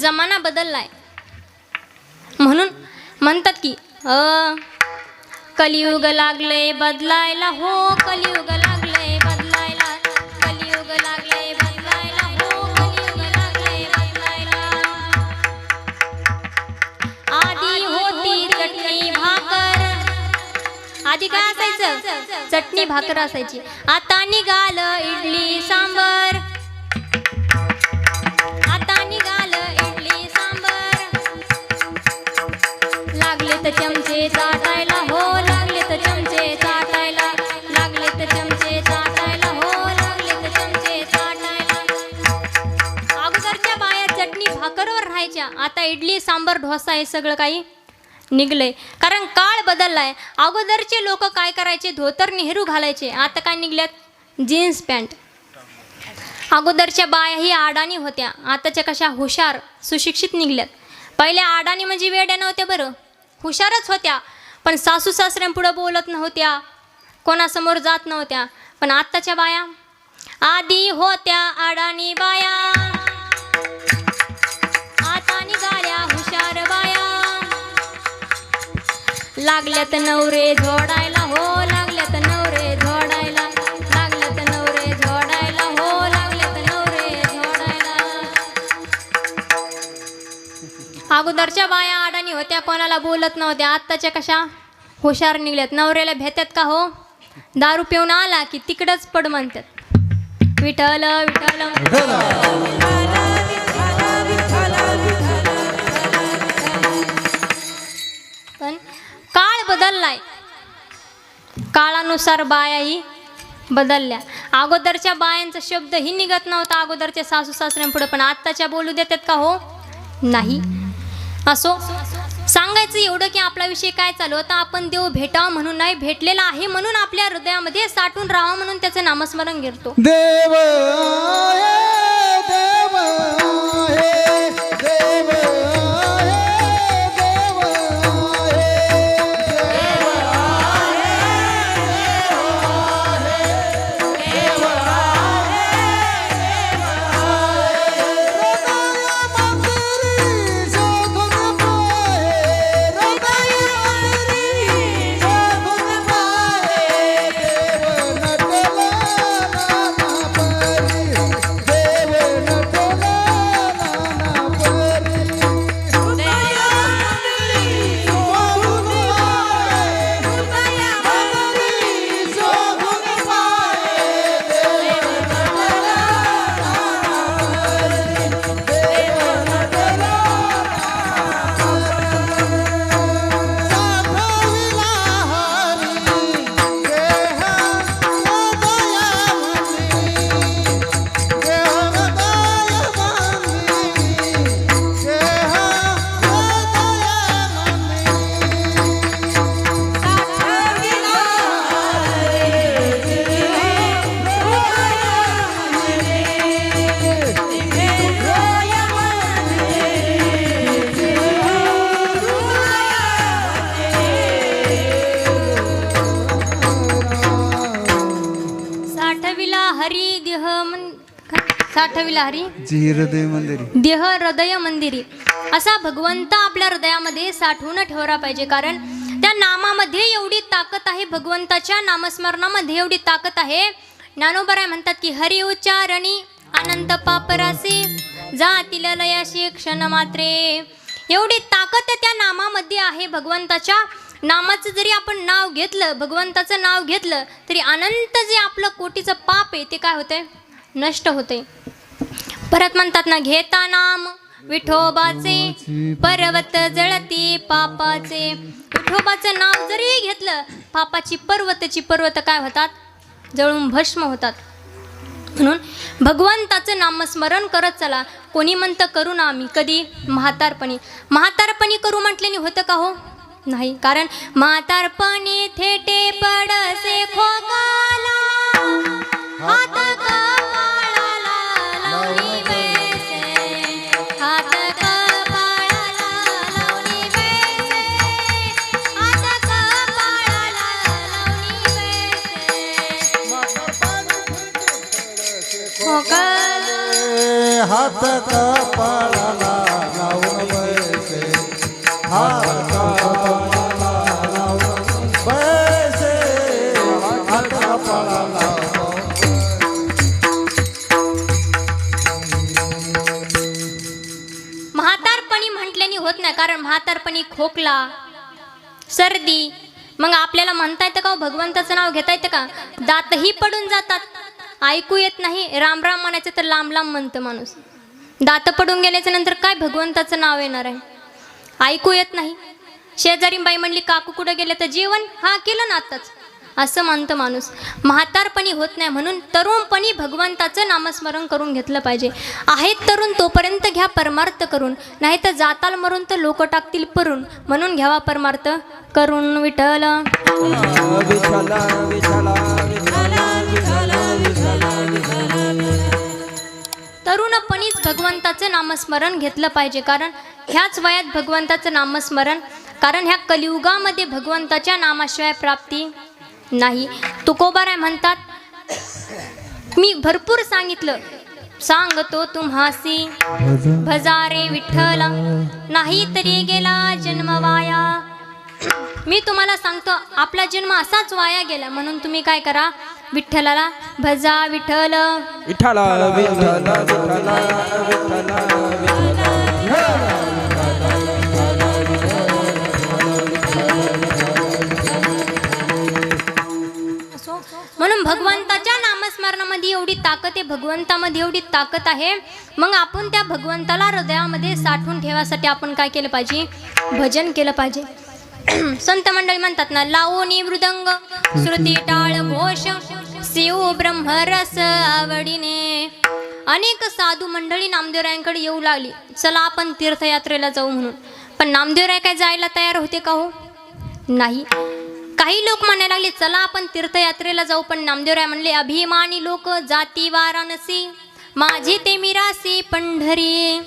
जमाना बदललाय म्हणून म्हणतात की कलियुग लागले बदलायला हो, कलियुग लागले बदलायला, कलियुग लागले बदलायला हो, कलियुग लागले बदलायला. आधी होती चटणी भाकर, आधी काय असायचं? चटणी भाकर असायची. आता निघाल इडली सांबर, आता निघाल इडली सांबर. लागले तर चमचे चाटायला हो, लागले तर चमचे चाटायला, लागले तर चमचे चाटायला हो, लागले तर चमचे चाटायला. अगोदरच्या बाया चटणी भाकरवर राहायच्या, आता इडली सांबर ढोसा हे सगळं काही निघलंय. कारण काळ बदललाय. अगोदरचे लोक काय करायचे? धोतर नेहरू घालायचे. आता काय निघल्यात? Jeans pant. अगोदरच्या बाया ही अडाणी होत्या, आताच्या कशा हुशार सुशिक्षित निघल्यात. पहिल्या अडाणी म्हणजे वेड्या नव्हत्या बरं, हुशारच होत्या. पण सासू सासऱ्यांपुढं बोलत नव्हत्या, कोणासमोर जात नव्हत्या. पण आत्ताच्या बाया, आधी होत्या अडाणी बाया, लागल्यात नवरे झोडायला हो, लागल्यात नवरे झोडायला, लागल्यात नवरे झोडायला हो, लागल्यात नवरे झोडायला. अगोदरच्या बाया अडाणी होत्या, कोणाला बोलत नव्हत्या. आत्ताच्या कशा हुशार निघल्यात. नवऱ्याला भेटतात का हो, दारू पिऊन आला की तिकडच पड म्हणतात. विठ्ठल विठ्ठल. पण काळ बदललाय, काळानुसार बायाही बदलल्या. अगोदरच्या बायांचा शब्दही निघत नव्हता अगोदरच्या सासू सासऱ्यांपुढे, पण आत्ताच्या बोलू देतात का हो, नाही. असो, सांगायचं एवढं की आपला विषय काय चालू होता. आपण देव भेटावं म्हणून नाही, भेटलेला आहे म्हणून आपल्या हृदयामध्ये साठून राहावं म्हणून त्याचं नामस्मरण घेतो. देव आहे, देव आहे, देव आहे, देव साठविला हरी हृदय मंदिरी, देह हृदय मंदिरी. असा भगवंत आपल्या हृदयामध्ये साठवून ठेवला पाहिजे, कारण त्या नामामध्ये एवढी ताकद आहे, भगवंताच्या नामस्मरणामध्ये एवढी ताकद आहे. ज्ञानोबराय म्हणतात की हरी उच्चारणी अनंत पापरासे जातील लयाशी क्षण मात्रे. एवढी ताकद त्या नामामध्ये आहे. भगवंताच्या नामाचं जरी आपण नाव घेतलं, भगवंताचं नाव घेतलं, तरी अनंत जे आपलं कोटीचं पाप आहे ते काय होतंय, नष्ट होते. परत म्हणतात ना, घेता नाम विठोबाचे पर्वत जळती पापाचे. विठोबाचं नाव जरी घेतलं, पापाची पर्वत काय होतात, जळून भस्म होतात. म्हणून भगवंताचं नामस्मरण करत चला. कोणी म्हणतं करू ना आम्ही, कधी म्हातारपणी करू म्हटल्याने होतं का हो, नाही. कारण म्हातारपणी थेटे पडसे खोकाला, हात कपाळाला लावणी बैसे, हात कपाळाला लावणी बैसे, हात कपाळाला लावणी बैसे. खोकाला हात कपाळाला लावून बैसे, हात कपाळाला लावून बैसे, हात कपाळाला. म्हातारपणी म्हटल्याने होत नाही, कारण म्हातारपणी खोकला, सर्दी, मग आपल्याला म्हणता येतं का भगवंताचं नाव घेता येतं का, दातही पडून जातात, ऐकू येत नाही. राम राम म्हणायचं तर लांब लांब म्हणतं माणूस. दात पडून गेल्याच्या नंतर काय भगवंताचं नाव येणार आहे, ऐकू येत नाही. शेजारी बाई म्हणली काकू कुठं गेले, तर जेवण हा केलं ना आताच, असं म्हणतं माणूस. म्हातारपणी होत नाही, म्हणून तरुणपणी भगवंताचं नामस्मरण करून घेतलं पाहिजे. आहेत तरुण तोपर्यंत घ्या परमार्थ करून, नाही तर जाताल मरून तर लोक टाकतील परून. म्हणून घ्यावा परमार्थ करून. विठ्ठल तरुणपणीच भगवंताचं नामस्मरण घेतलं पाहिजे, कारण ह्याच वयात भगवंताचं नामस्मरण, कारण ह्या कलियुगामध्ये भगवंताच्या नामाशिवाय प्राप्ती नाही. तुकोबाराय म्हणतात, मी भरपूर सांगितलं, सांगतो तुम्हासी भजारे विठ्ठला, नाही तरी गेला जन्म वाया. मी तुम्हाला सांगतो आपला जन्म असाच वाया गेला, म्हणून तुम्ही काय करा, विठ्ठलाला भजा विठ्ठल. विठ्ठल विठ्ठल म्हणून भगवंताच्या नामस्मरणामध्ये एवढी ताकद आहे, भगवंतामध्ये एवढी ताकद आहे. मग आपण त्या भगवंताला हृदयामध्ये साठवून ठेवासाठी आपण काय केलं पाहिजे, भजन केलं पाहिजे. संत मंडळी म्हणतात ना, लावणी मृदंग श्रुती टाळ घोष शिव ब्रह्मरस आवडीने. अनेक साधू मंडळी नामदेवरायांकडे येऊ लागली, चला आपण तीर्थयात्रेला जाऊ म्हणून. पण नामदेवराय काय जायला तयार होते का हो, नाही. काही लोक म्हणायला लागले चला आपण तीर्थयात्रेला जाऊ, पण नामदेवराय म्हणले अभिमानी लोक जाती वाराणसी माझी ते मिरासी पंढरी.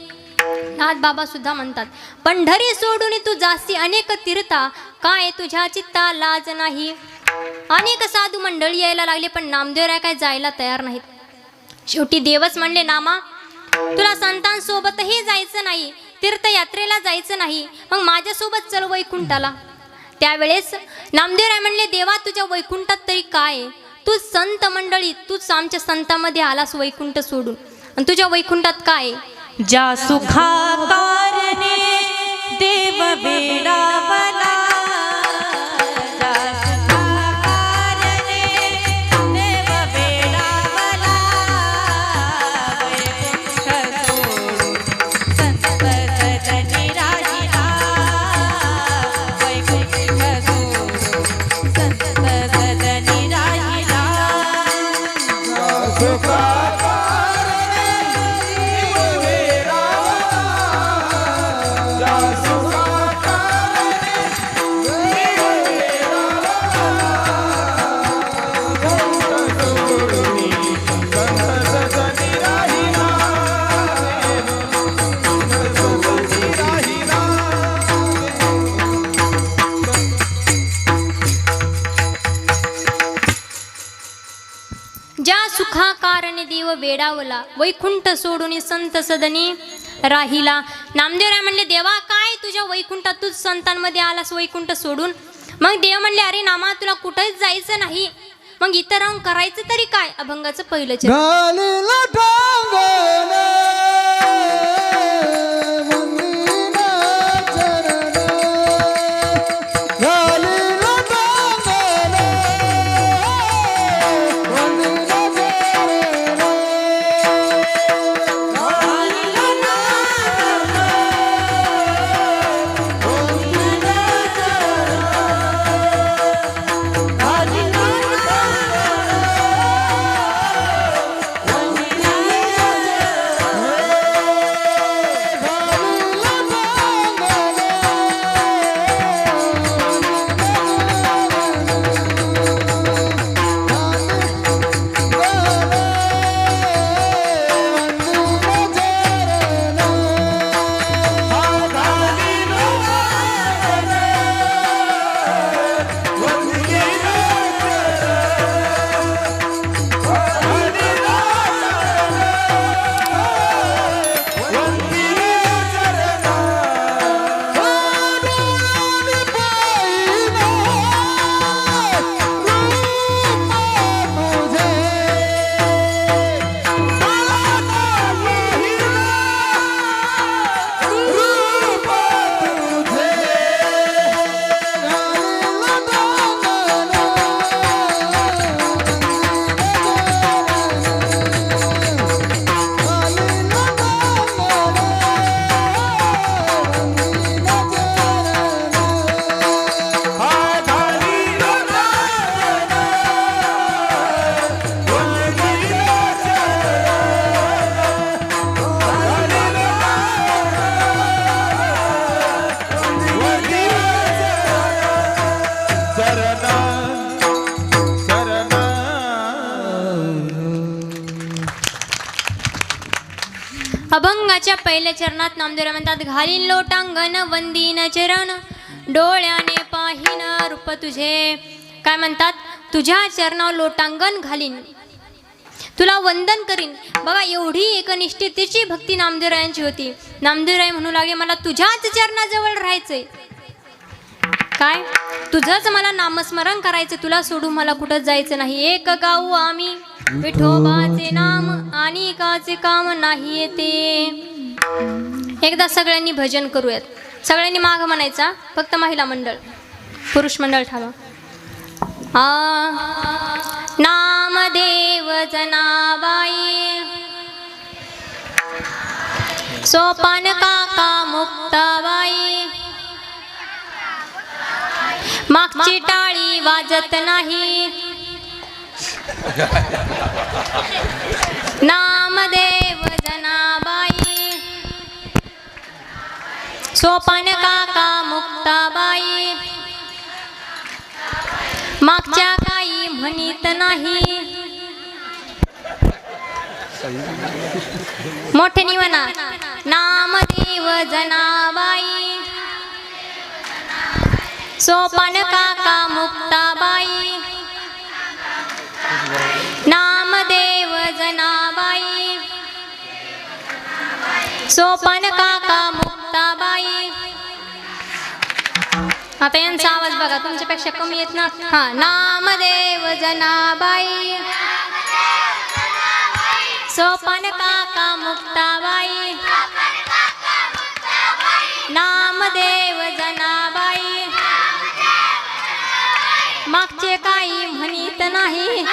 नाथ बाबा सुद्धा म्हणतात पंढरी सोडून तू जासी अनेक तीर्था काय तुझ्या चित्ता लाज नाही. अनेक साधू मंडळी यायला लागले, पण नामदेवराय काय जायला तयार नाहीत. शेवटी देवच म्हणले नामा तुला संतांसोबतही जायचं नाही, तीर्थयात्रेला जायचं नाही, मग माझ्यासोबत चल वैकुंठाला. त्यावेळेस नामदेवराय म्हणले देवा तुझ्या वैकुंठात तरी काय, तू संत मंडळी तूच आमच्या संतांमध्ये आलास वैकुंठ सोडून, आणि तुझ्या वैकुंठात काय. ज्या सुखा कारणे देव वेडावला, ज्या सुखा कारणे देव वेडावला, वैकुंठ सोडून संतसदनी राहिला, वैकुंठ सोडून संतसदनी राहिला. ज्या सुखा कारणे देव वेडावला, वैकुंठ सोडून संत सदनी राहिला. नामदेवराय म्हणले देवा काय तुझ्या वैकुंठात तूच संतांमध्ये आलास वैकुंठ सोडून. मग देव म्हणले अरे नामा तुला कुठेच जायचं नाही, मग इतर राहून करायचं तरी काय. अभंगाचं पहिलं चरण. घालीला टांगणे वंदिना चरण, घालीला टांगणे वंदिना चरण, घालीला अभंगाच्या पहिल्या चरणात नामदेवराय म्हणतात घालीन लोटांगण वंदीन चरण, डोळ्याने पाहिन रूप तुझे. काय म्हणतात, तुझ्या चरणावर लोटांगण घालीन, तुला वंदन करीन. बघा एवढी एकनिष्ठतेची भक्ती नामदेवरायांची होती. नामदेवराय म्हणू लागले मला तुझ्याच चरणाजवळ राहायचंय. काय तुझंच मला नामस्मरण करायचं, तुला सोडून मला कुठं जायचं नाही. एक गाऊ आम्ही विठोबाचे नाम आणि काचे काम नाही येते. एकदा सगळ्यांनी भजन करूयात. सगळ्यांनी माग म्हणायचा, फक्त महिला मंडळ, पुरुष मंडळ थांबा. नामदेव जनाबाई, सोपान काका मुक्ताबाई, मागची टाळी वाजत नाही. नामदेव जनाबाई, सोपान काका मुक्ताबाई, मागच्या काही म्हणीत नाही. मोठ्यानी म्हणा, नामदेव जनाबाई, सोपान काका मुक्ताबाई, नामदेव जनाबाई, सोपान काका मुक्ताबाई. आता यांचा आवाज बघा, तुमच्यापेक्षा कमी येत ना. हा, नामदेव जनाबाई, सोपान काका मुक्ताबाई, नामदेव जनाबाई, मागचे काही म्हणीत नाही.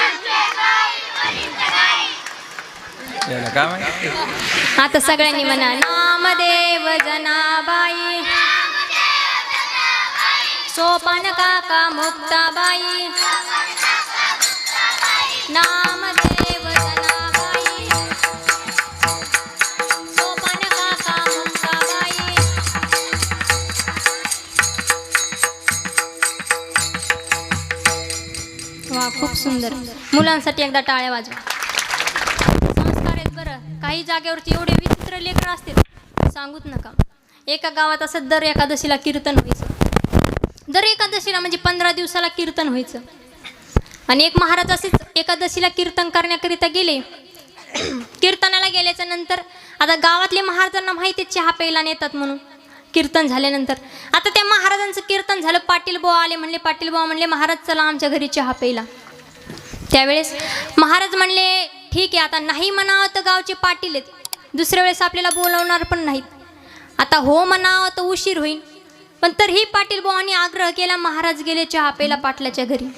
आता सगळ्यांनी म्हणा, नामदेव जनाबाई, सोपान काका मुक्ताबाई, नामदेव जनाबाई, सोपान काका मुक्ताबाई. वा, खूप सुंदर. मुलांसाठी एकदा टाळ्या वाजवा. संस्कार आहेत बरं. काही जागेवरती एवढे विचित्र लेकरं असतील, सांगूच नका. एका गावात असं दर एकादशीला कीर्तन व्हायचं. दर एकादशीला म्हणजे 15 दिवसाला कीर्तन व्हायचं. आणि एक महाराज असेच एकादशीला कीर्तन करण्याकरिता गेले. कीर्तनाला गेल्याच्या नंतर आता गावातले महाराजांना माहिती चहा प्यायला नेतात म्हणून कीर्तन झाल्यानंतर. आता त्या महाराजांचं कीर्तन झालं, पाटील बुवा आले. म्हणले, पाटील बुवा म्हणले, महाराज चला आमच्या घरी चहा प्यायला. त्यावेळेस महाराज म्हणले, ठीक आहे, आता नाही म्हणावं तर गावचे पाटील आहेत, दुसऱ्या वेळेस आपल्याला बोलवणार पण नाहीत. आता हो म्हणावं तर उशीर होईल. पण तरीही पाटील बुवांनी आग्रह केला. महाराज गेले चहा प्यायला पाटलाच्या घरी.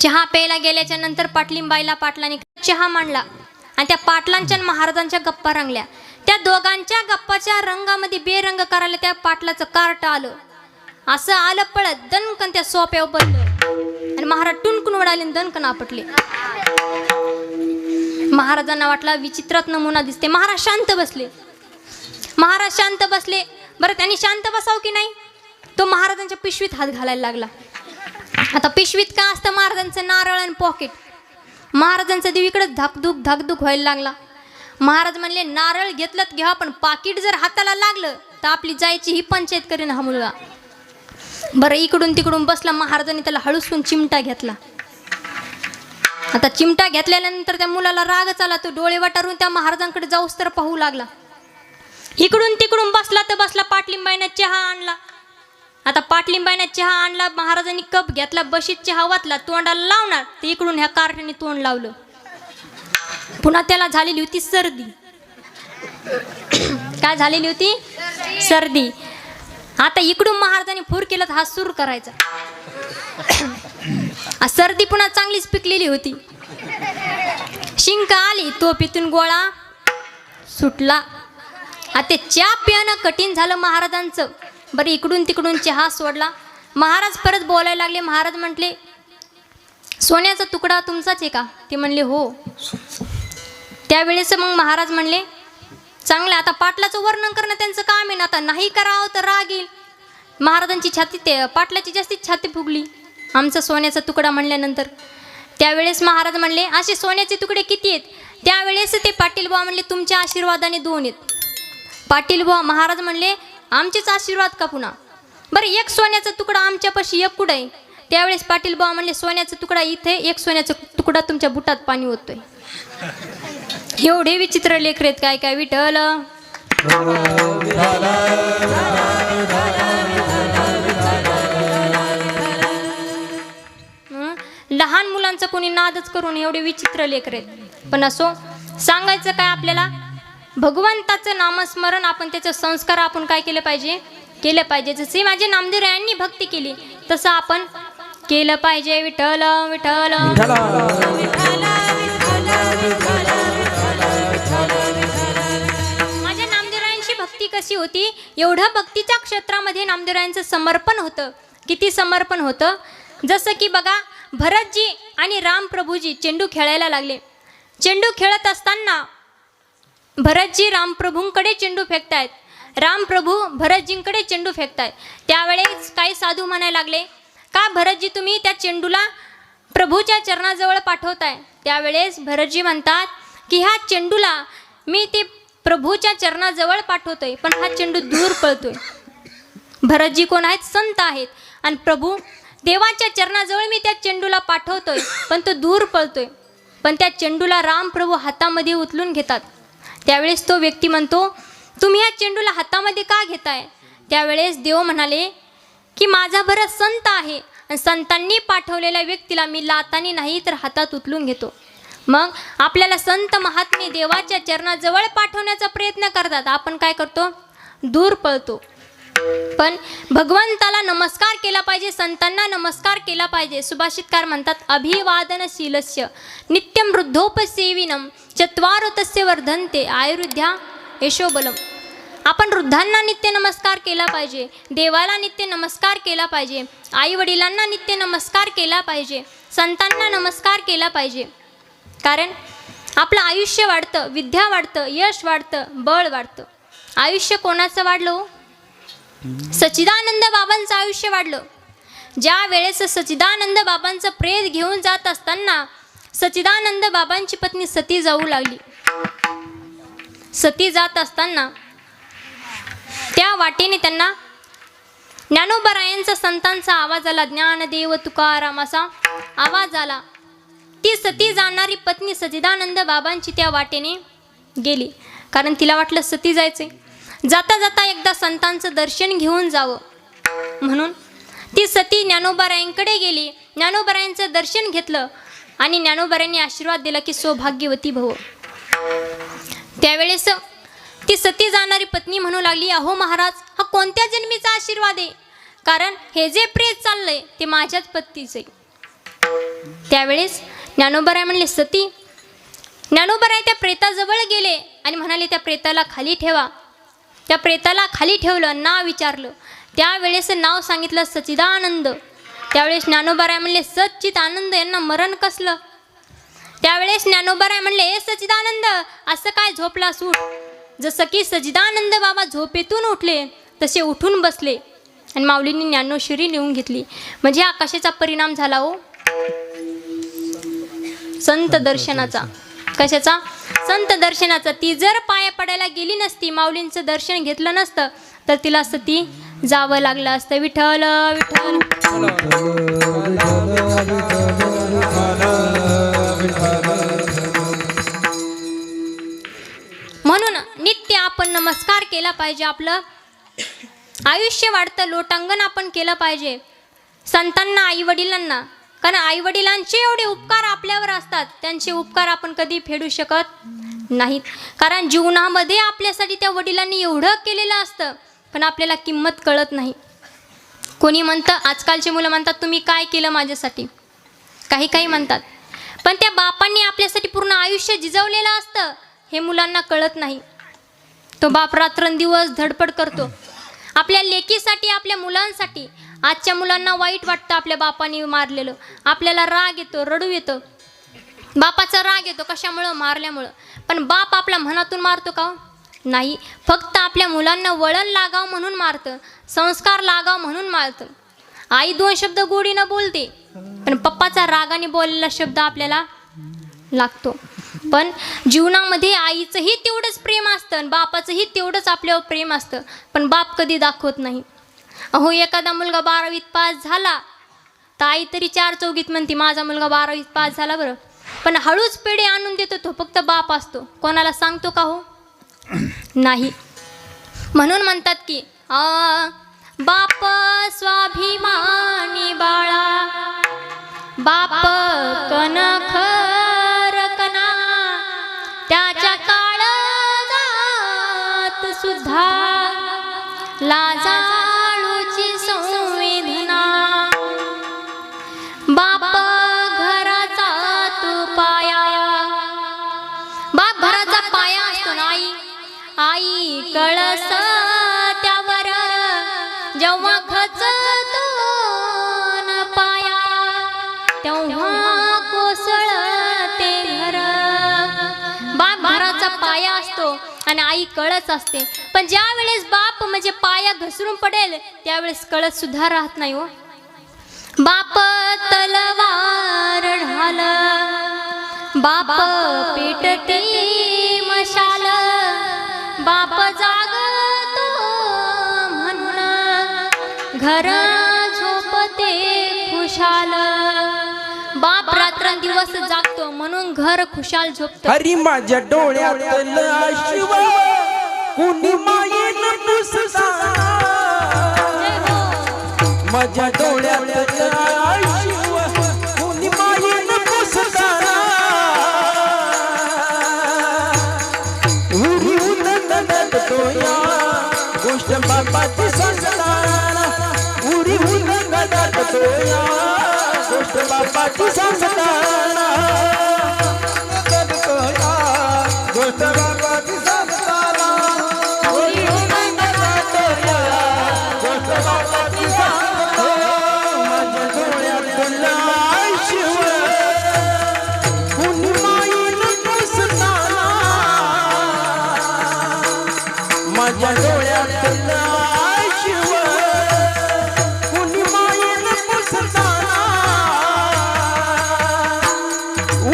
चहा प्यायला गेल्याच्या नंतर पाटलींबाईला पाटलांनी चहा मांडला आणि त्या पाटलांच्या आणि महाराजांच्या गप्पा रंगल्या. त्या दोघांच्या गप्पाच्या रंगामध्ये बेरंग करायला त्या पाटलाचं कार्ट आलं. असं आलं पळत, दणकन त्या सोप्यावर बसलं आणि महाराज टुनकून उडाले आणि दणकन आपटले. महाराजांना वाटला विचित्रात नमुना दिसते. महाराज शांत बसले. महाराज शांत बसले. बरं, त्यांनी शांत बसावं की नाही, तो महाराजांच्या पिशवीत हात घालायला लागला. आता पिशवीत का असतं महाराजांचं? नारळ आणि पॉकेट. महाराजांचं देव इकडे धाकधूक धाकधूक व्हायला लागला. महाराज म्हणले, नारळ घेतलं तर घ्या, पण पाकिट जर हाताला लागलं तर आपली जायची ही पंचायत करीन हा मुलगा. बरं, इकडून तिकडून बसला. महाराजांनी त्याला हळूसून चिमटा घेतला. आता चिमटा घेतल्यानंतर त्या मुलाला रागच आला. तो डोळे वाटारून त्या महाराजांकडे जाऊस तर पाहू लागला. इकडून तिकडून बसला तर बसला. पाटलिंबाईनं चहा आणला. आता पाटलिंबाईनं चहा आणला. महाराजांनी कप घेतला, बशीत चहा वातला, तोंडाला लावणार तर इकडून ह्या कार्टने तोंड लावलं. पुन्हा त्याला झालेली होती सर्दी. काय झालेली होती? सर्दी. आता इकडून महाराजांनी फूर केलं तर हा सूर करायचा. सर्दी पुन्हा चांगलीच पिकलेली होती. शिंक आली, तोपीतून गोळा सुटला. आता चहा पिणं कठीण झालं महाराजांचं. बरं, इकडून तिकडून चहा सोडला. महाराज परत बोलायला लागले. महाराज म्हटले, सोन्याचा तुकडा तुमचाच आहे का? ते म्हणले, हो. त्यावेळेस मग महाराज म्हणले, चांगलं, आता पाटलाचं वर्णन करणं त्यांचं काम आहे ना, आता नाही करावं तर राग येईल. महाराजांची छाती, ते पाटलाची जास्तीच छाती फुगली आमचा सोन्याचा तुकडा म्हणल्यानंतर. त्यावेळेस महाराज म्हणले, असे सोन्याचे तुकडे किती आहेत? त्यावेळेस ते पाटील बुवा म्हणले, तुमच्या आशीर्वादाने 2 आहेत. पाटील बुवा महाराज म्हणले, आमचेच आशीर्वाद का पुन्हा? बरं, एक सोन्याचा तुकडा आमच्यापाशी, एक कुठं आहे? त्यावेळेस पाटील बुवा म्हणले, सोन्याचा तुकडा इथे, एक सोन्याचा तुकडा तुमच्या बुटात पाणी ओततोय. एवढे विचित्र लेकर आहेत काय काय. विठ्ठल भक्तांचं कोणी नादच करून एवढे विचित्र लेकर आहेत. पण असो, सांगायचं काय आपल्याला, भगवंताचं नामस्मरण आपण त्याचे संस्कार आपण काय केलं पाहिजे, केलं पाहिजे. जसे माझे नामदेवरायांनी भक्ती केली तसं आपण केलं पाहिजे. विठ्ठल विठ्ठल माझ्या नामदेवरायांची भक्ती कशी होती, एवढं भक्तीच्या क्षेत्रामध्ये नामदेवरायांचं समर्पण होतं. किती समर्पण होतं, जसं की बघा, भरतजी आणि रामप्रभूजी चेंडू खेळायला लागले. चेंडू खेळत असताना भरतजी रामप्रभूंकडे चेंडू फेकतायत, रामप्रभू भरतजींकडे चेंडू फेकतायत. त्यावेळेस काही साधू म्हणायला लागले, का भरतजी तुम्ही त्या चेंडूला प्रभूच्या चरणाजवळ पाठवताय? त्यावेळेस भरतजी म्हणतात की ह्या चेंडूला मी ते प्रभूच्या चरणाजवळ पाठवतोय, पण हा चेंडू दूर पळतोय. भरतजी कोण आहेत? संत आहेत. आणि प्रभू देवाच्या चरणाजवळ मी त्या चेंडूला पाठवतोय, पण तो दूर पळतोय. पण त्या चेंडूला रामप्रभू हातामध्ये उचलून घेतात. त्यावेळेस तो व्यक्ती म्हणतो, तुम्ही ह्या चेंडूला हातामध्ये का घेताय? त्यावेळेस देव म्हणाले की माझा भरत संत आहे आणि संतांनी पाठवलेल्या व्यक्तीला मी लातानी नाही तर हातात उचलून घेतो. मग आपल्याला संत महात्मे देवाच्या चरणाजवळ पाठवण्याचा प्रयत्न करतात, आपण काय करतो? दूर पळतो. पण भगवंताला नमस्कार केला पाहिजे, संतांना नमस्कार केला पाहिजे. सुभाषितकार म्हणतात, अभिवादनशीलस्य नित्यं वृद्धोपसेविनं चत्वारो तस्य वर्धन्ते आयुर्विद्या यशोबलम. आपण वृद्धांना नित्य नमस्कार केला पाहिजे, देवाला नित्य नमस्कार केला पाहिजे, आई वडिलांना नित्य नमस्कार केला पाहिजे, संतांना नमस्कार केला पाहिजे. कारण आपलं आयुष्य वाढतं, विद्या वाढतं, यश वाढतं, बळ वाढतं. आयुष्य कोणाचं वाढलं? सच्चिदानंद बाबांचं आयुष्य वाढलं. ज्या वेळेस सच्चिदानंद बाबांचं प्रेत घेऊन जात असताना सच्चिदानंद बाबांची पत्नी सती जाऊ लागली. सती जात असताना त्या वाटेने त्यांना ज्ञानोबरायांचा संतांचा आवाज आला, ज्ञानदेव तुकारामाचा आवाज आला. ती सती जाणारी पत्नी सच्चिदानंद बाबांची त्या वाटेने गेली, कारण तिला वाटलं सती जायचे, जाता जाता एकदा संतांचं दर्शन घेऊन जावं. म्हणून ती सती ज्ञानोबरायांकडे गेली, ज्ञानोबरायांचं दर्शन घेतलं आणि ज्ञानोबरायांनी आशीर्वाद दिला की सौभाग्यवती भव. त्यावेळेस ती सती जाणारी पत्नी म्हणू लागली, अहो महाराज, हा कोणत्या जन्मीचा आशीर्वाद आहे? कारण हे जे प्रेत चाललंय ते माझ्याच पत्नीचे. त्यावेळेस ज्ञानोबराय म्हणले, सती. ज्ञानोबराय त्या प्रेताजवळ गेले आणि म्हणाले, त्या प्रेताला खाली ठेवा. त्या प्रेताला खाली ठेवलं, नाव विचारलं. त्यावेळेस नाव सांगितलं सच्चिदानंद. त्यावेळेस ज्ञानोबराय म्हणले, सच्चित आनंद यांना मरण कसलं? त्यावेळेस ज्ञानोबराय म्हणले, ए सच्चिदानंद, असं काय झोपला सूट? जसं की सच्चिदानंद बाबा झोपेतून उठले तसे उठून बसले आणि माऊलींनी ज्ञानोश्वरी लिहून घेतली. म्हणजे हा कशाचा परिणाम झाला हो? संत दर्शनाचा. कशाचा? संत दर्शनाचा. ती जर पाया पडायला गेली नसती, माऊलींचं दर्शन घेतलं नसतं, तर तिला सती जावं लागलं असतं. विठ्ठल विठ्ठल. म्हणून नित्य आपण नमस्कार केला पाहिजे. आपलं आयुष्य वाढतं, लोटांगण आपण केलं पाहिजे संतांना, आई वडिलांना. कारण आई वडिलांचे एवढे उपकार आपल्यावर असतात, त्यांचे उपकार आपण कधी फेडू शकत नाहीत. कारण जीवनामध्ये आपल्यासाठी त्या वडिलांनी एवढं केलेलं असतं, पण आपल्याला किंमत कळत नाही. कोणी म्हणतं, आजकालचे मुलं म्हणतात, तुम्ही काय केलं माझ्यासाठी? काही काही म्हणतात. पण त्या बापांनी आपल्यासाठी पूर्ण आयुष्य झिजवलेलं असतं, हे मुलांना कळत नाही. तो बाप रात्रंदिवस धडपड करतो आपल्या लेकीसाठी, आपल्या मुलांसाठी. आजच्या मुलांना वाईट वाटतं आपल्या बापाने मारलेलं, आपल्याला राग येतो, रडू येतं. बापाचा राग येतो कशामुळं? मारल्यामुळं. पण बाप आपला मनातून मारतो का? नाही. फक्त आपल्या मुलांना वळण लागावं म्हणून मारतं, संस्कार लागावं म्हणून मारतं. आई दोन शब्द गोडीनं बोलते, पण पप्पाचा रागाने बोललेला शब्द आपल्याला लागतो. पण जीवनामध्ये आईचंही तेवढंच प्रेम असतं आणि बापाचंही तेवढंच आपल्यावर प्रेम असतं, पण बाप कधी दाखवत नाही. अहो, एखादा मुलगा 12वीत पास झाला तर आई तरी 4 चौघीत म्हणते, माझा मुलगा 12वीत पास झाला बरं. पण हळूच पेढे आणून देतो तो फक्त बाप असतो. कोणाला सांगतो का हो? नाही. म्हणून म्हणतात की बाप स्वाभिमानी बाळा, बाप कनख रकना त्याच्या काळजात सुद्धा लाजाळूची संवेदना बाप घराचा तो पाया बाप घराचा पाया असतो ना आई कळस त्यावर जेव्हा खचतो न पाया तेव्हा कोसळते घर बाप घराचा पाया असतो आणि आई कळस असते पण ज्या वेळेस बाप म्हणजे पाया घसरून पडेल त्यावेळेस कळस सुद्धा राहत नाही हो बाप तलवार ढाल बाप पेटते मशाल बाप जागतो म्हणून घर झोपते खुशाल बाप रात्रंदिवस जागतो म्हणून घर खुशाल झोपतं हरी माझ्या डोळ्यातलं अश्रू कुणी मायेन पुसता माझ्या डोळ्यातलं अश्रू कुणी मायेन पुसता उरी उन्नतोया गोष्ट बापाची सांगताना उरी उन्नतोया गोष्ट बापाची सांगताना गोष्ट बाबाची सांगताना गोष्ट बाबाची माझ्या डोळ्यातला शिव कुणी मायेन पुसताना माझ्या डोळ्यातला शिव कुणी मायेन पुसताना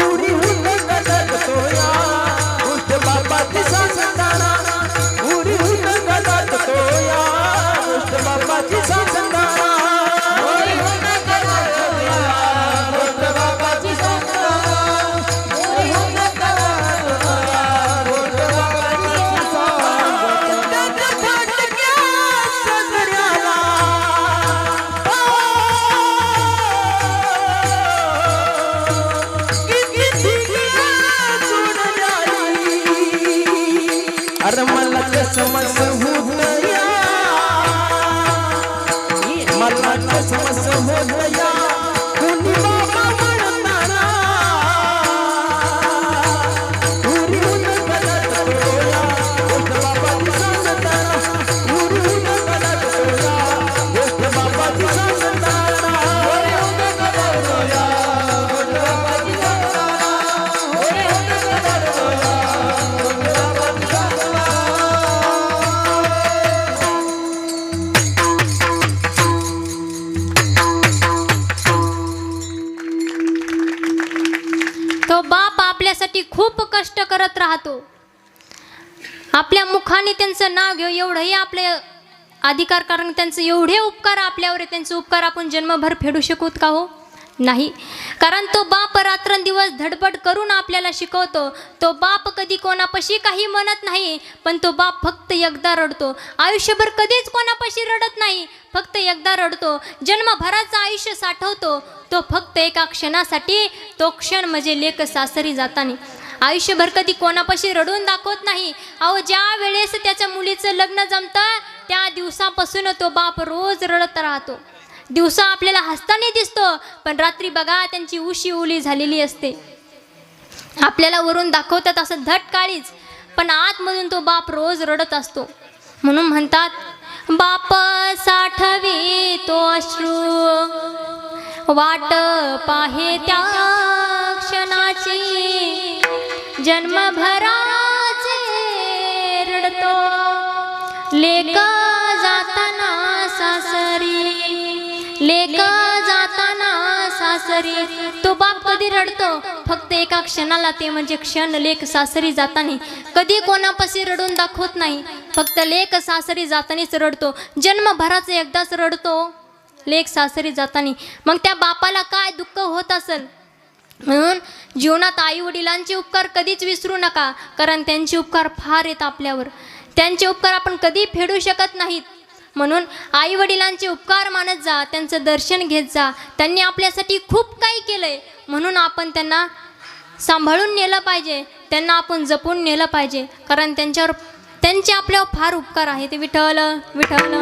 उरी हुंदकतोया गोष्ट बाबाची सांगताना उरी हुंदकतोया गोष्ट बाबाची सांगताना अरे मला कसमस होतया मला कसमस होतया कुणी बाबा म्हणताना उरी उन्नतोया गोष्ट बाबाची सांगताना उरी उन्नतोया गोष्ट बाबाची सांगताना उरी उन्नतोया गोष्ट बाबाची सांगताना उरी उन्नतोया तो बाप आपल्यासाठी खूप कष्ट करत राहतो आपल्या मुखाने त्यांचं नाव घेऊ एवढंही आपले अधिकार कारण त्यांचे एवढे उपकार आपल्यावर आहे त्यांचे उपकार आपण जन्मभर फेडू शकूत का हो नाही कारण तो बाप रात्रंदिवस धडपड करून आपल्याला शिकवतो तो बाप कधी कोणापाशी काही म्हणत नाही पण तो बाप फक्त एकदा रडतो आयुष्यभर कधीच कोणापाशी रडत नाही फक्त एकदा रडतो जन्मभराचं आयुष्य साठवतो तो फक्त एका क्षणासाठी तो क्षण म्हणजे लेक सासरी जाताना आयुष्यभर कधी कोणापाशी रडून दाखवत नाही अहो ज्या वेळेस त्याच्या मुलीचं लग्न जमतं त्या दिवसापासून तो बाप रोज रडत राहतो दिवसा आपल्याला हसताना दिसतो पण रात्री बघा त्यांची उशी उली झालेली असते आपल्याला वरून दाखवतात असं धट काळीच पण आतमधून तो बाप रोज रडत असतो म्हणून म्हणतात बाप साठवे तो अश्रू वाट पाहे त्या क्षणाची जन्मभराचे रडतो लेक जाताना सासरी लेक जाताना सासरी तो बाप कधी रडतो फक्त एका क्षणाला ते म्हणजे क्षण लेक सासरी जाताना कधी कोणापाशी रडून दाखवत नाही फक्त लेक सासरी जातानीच रडतो जन्मभराचं एकदाच रडतो लेक सासरी जाताना मग त्या बापाला काय दुःख होत असेल म्हणून जीवनात आई वडिलांचे उपकार कधीच विसरू नका कारण त्यांचे उपकार फार आहेत आपल्यावर त्यांचे उपकार आपण कधी फेडू शकत नाहीत म्हणून आई वडिलांचे उपकार मानत जा, त्यांचं दर्शन घेत जा. त्यांनी आपल्यासाठी खूप काही केलंय, म्हणून आपण त्यांना सांभाळून नेलं पाहिजे, त्यांना आपण जपून नेलं पाहिजे, कारण त्यांचे आपल्यावर फार उपकार आहेत. विठ्ठल विठ्ठल.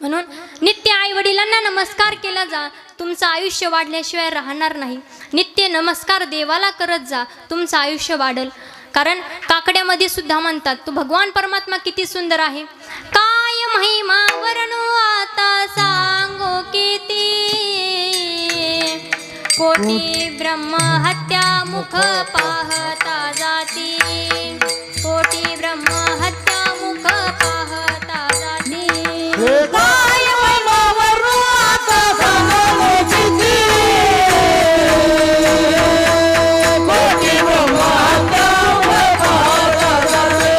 म्हणून नित्य आई वडिलांना नमस्कार केला जा, तुमचं आयुष्य वाढल्याशिवाय राहणार नाही. नित्य नमस्कार देवाला करत जा, तुमचं आयुष्य वाढेल. कारण काकड्यामध्ये सुद्धा म्हणतात, तो भगवान परमात्मा किती सुंदर आहे. काय महिमा वर्णू आता सांगो किती, कोटी ब्रह्म हत्या मुख पाहता जाती, कोटी ब्रह्म हत्या मुख पाहता जाती. काय महिमावर आता सांगो किती, कोटी ब्रह्मांडा मुख पाहता जाते,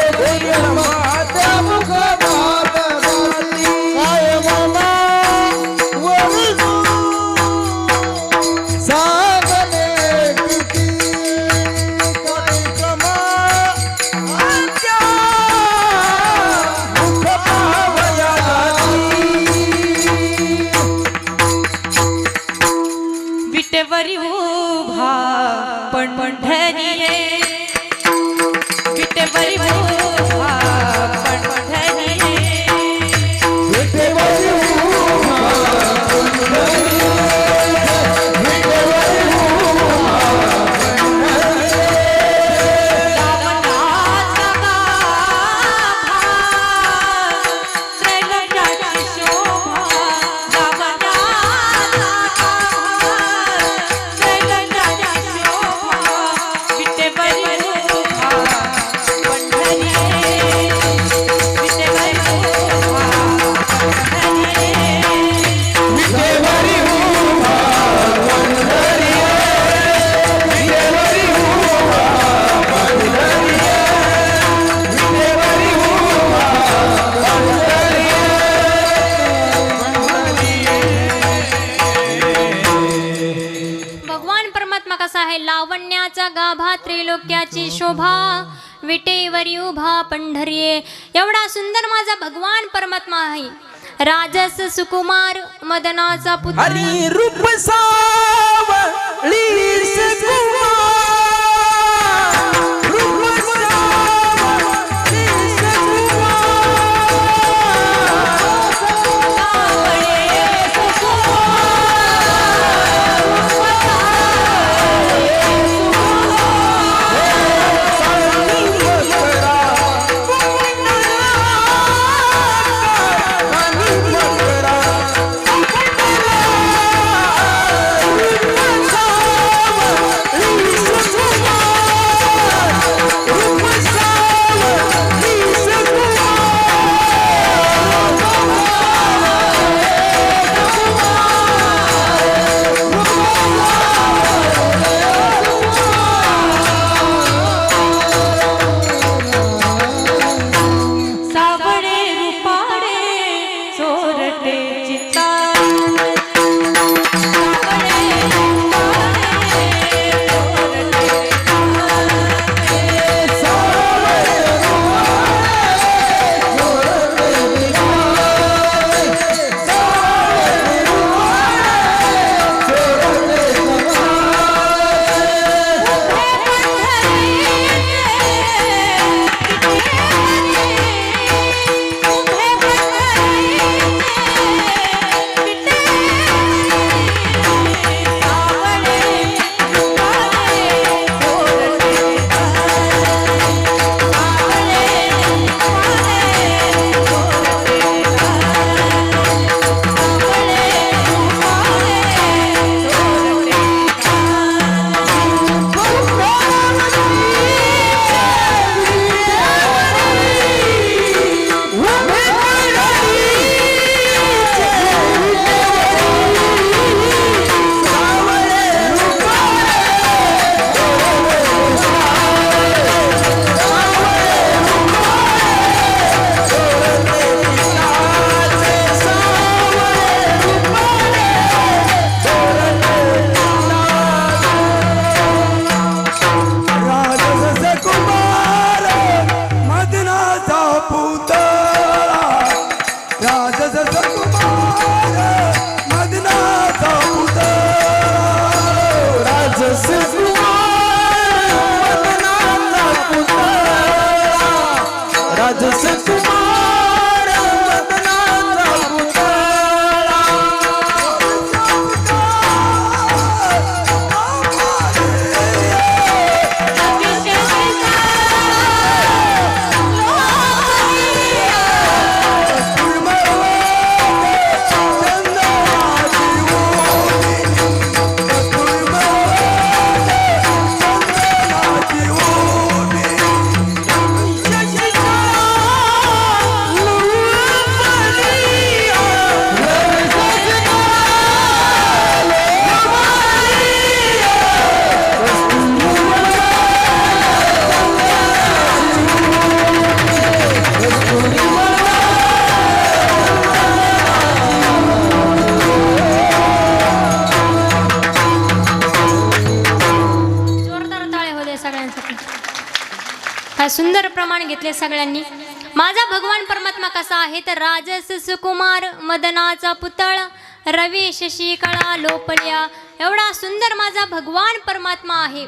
कोटी ब्रह्मांडा मुख पाहता जाते. काय महिमावर सांगणे किती, कोटी ब्रह्मांडा मुख पाहता जाते. विटेवरी उभा पंढरीये, विटेवरी उभा पंढरीये, विठेवरी उभा पंढरीये, विठेवरी उभा पंढरीये. रावणाचा गाभा, त्रैलोक्याची शोभा, रावणाचा गाभा, त्रैलोक्याची शोभा, विटेवरी उभा पंढरीये, विटेवरी उभा पंढरीये. विठेवरी उभा पंढरीये, विठेवरी उभा पंढरीये, विठेवरी उभा भगवान परमात्मा कसा आहे. लावण्याचा गाभा त्रैलोक्याची शोभा, विटेवरी उभा पंढरीये. एवढा सुंदर माझा भगवान परमात्मा आहे. राजस सुकुमार मदनाचा पुत्र, हरी रूप सावळी सुकुमार, रूप सावळी सुकुमार, सावळी राजस कुमार मदनाचा पुतळा राजस कुमार मदनाचा पुतळा राजस कुमार मदनाचा पुतळा जोरदार टाळे हो दे सगळ्यांसाठी. काय सुंदर प्रमाण घेतले सगळ्यांनी. माझा भगवान परमात्मा कसा आहे तर राजस सुकुमार मदनाचा पुतळा रवी शशी कळा लोपल्या. एवढा सुंदर माझा भगवान परमात्मा आहे.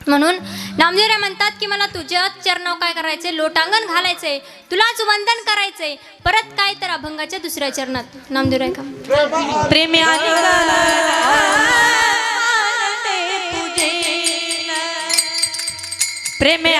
म्हणून नामदेवराय म्हणतात की मला तुझ्याच चरणावर काय करायचंय, लोटांगण घालायचंय, तुलाच वंदन करायचंय. परत काय तर अभंगाच्या दुसऱ्या चरणात नामदेवराय का प्रेमी आलिंगन पूजेन प्रेमी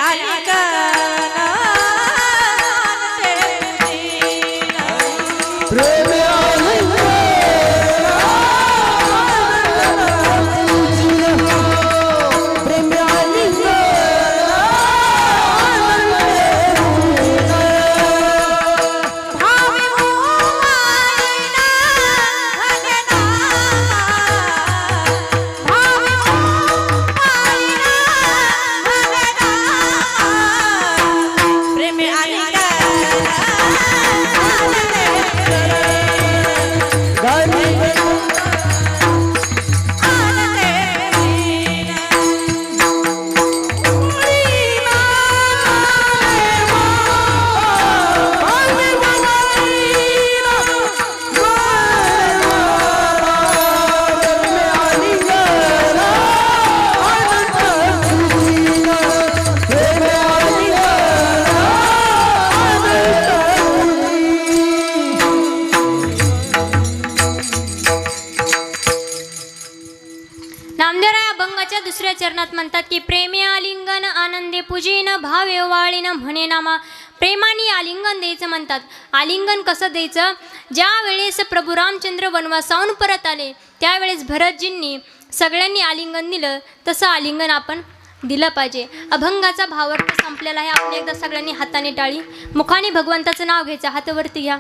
नामदेवराय अभंगाच्या दुसऱ्या चरणात म्हणतात की प्रेमी आलिंगन आनंदे पूजिन भावे वाळीन म्हणे नामा. प्रेमाने आलिंगन द्यायचं म्हणतात. आलिंगन कसं द्यायचं, ज्या वेळेस प्रभू रामचंद्र वनवासाहून परत आले त्यावेळेस भरतजींनी सगळ्यांनी आलिंगन दिलं तसं आलिंगन आपण दिलं पाहिजे. अभंगाचा भावार्थ संपलेला आहे. आपण एकदा सगळ्यांनी हाताने टाळी, मुखाने भगवंताचं नाव घ्यायचं. हात वरती घ्या.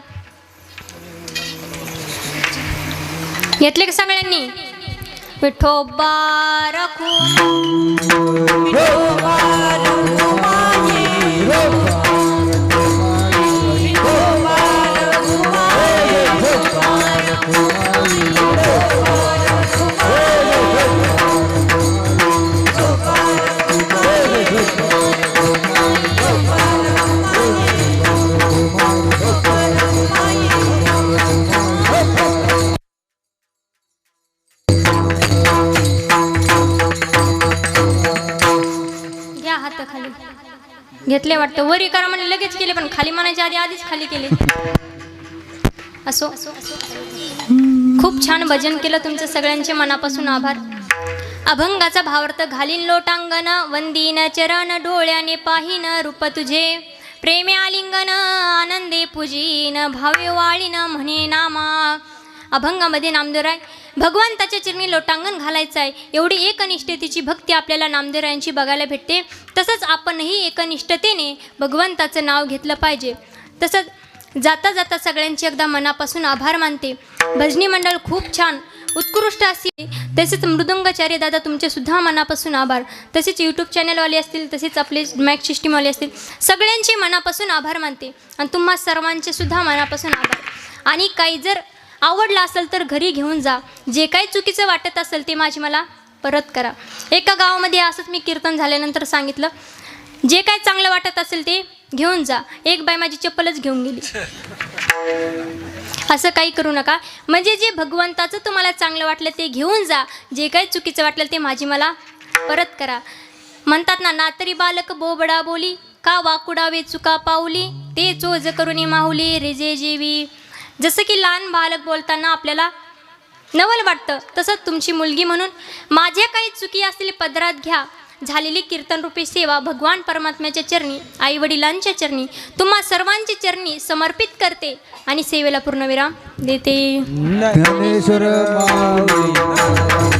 घेतले का सगळ्यांनी? विठोबा रखू खाली घेतले वाटतं. वरी करा म्हणजे लगेच केले, पण खाली म्हणायच्या आधी आधीच खाली केले. असो, खूप छान भजन केलं तुमचं. सगळ्यांचे मनापासून आभार. अभंगाचा भावार्थ घालीन लोटांगण वंदीन चरण डोळ्याने पाहिन रूप तुझे प्रेमे आलिंगन आनंदे पूजीन भावे वाळीन म्हणे नामा. अभंगामध्ये नामदेवराय भगवंताच्या चरणी लोटांगण घालायचं आहे. एवढी एकनिष्ठतेची भक्ती आपल्याला नामदेवरायांची बघायला भेटते. तसंच आपणही एकनिष्ठतेने भगवंताचं नाव घेतलं पाहिजे. तसंच जाता जाता सगळ्यांचे एकदा मनापासून आभार मानते. भजनी मंडळ खूप छान उत्कृष्ट असतील. तसेच मृदुंगाचार्य दादा तुमचेसुद्धा मनापासून आभार. तसेच यूट्यूब चॅनलवाले असतील, तसेच आपले मॅक सिस्टीमवाले असतील, सगळ्यांचे मनापासून आभार मानते. आणि तुम्हा सर्वांचे सुद्धा मनापासून आभार. आणि काही जर आवडलं असेल तर घरी घेऊन जा. जे काही चुकीचं वाटत असेल ते मला परत करा. एका गावामध्ये असंच मी कीर्तन झाल्यानंतर सांगितलं, जे काही चांगलं वाटत असेल ते घेऊन जा. एक बाई माझी चप्पलच घेऊन गेली. असं काही करू नका. म्हणजे जे भगवंताचं तुम्हाला चांगलं वाटलं ते घेऊन जा, जे काही चुकीचं वाटलं ते माझी मला परत करा. म्हणतात ना, नातरी बालक बोबडा बोली, का वाकुडावे चुका पाऊली, ते चोज करून माहुली रेजे जेवी. जसं की लहान बालक बोलताना आपल्याला नवल वाटतं, तसंच तुमची मुलगी म्हणून माझ्या काही चुकी असतील पदरात घ्या. झालेली कीर्तनरूपी सेवा भगवान परमात्म्याच्या चरणी, आईवडिलांच्या चरणी, तुम्हा सर्वांच्या चरणी समर्पित करते आणि सेवेला पूर्णविराम देते. ज्ञानेश्वर माऊली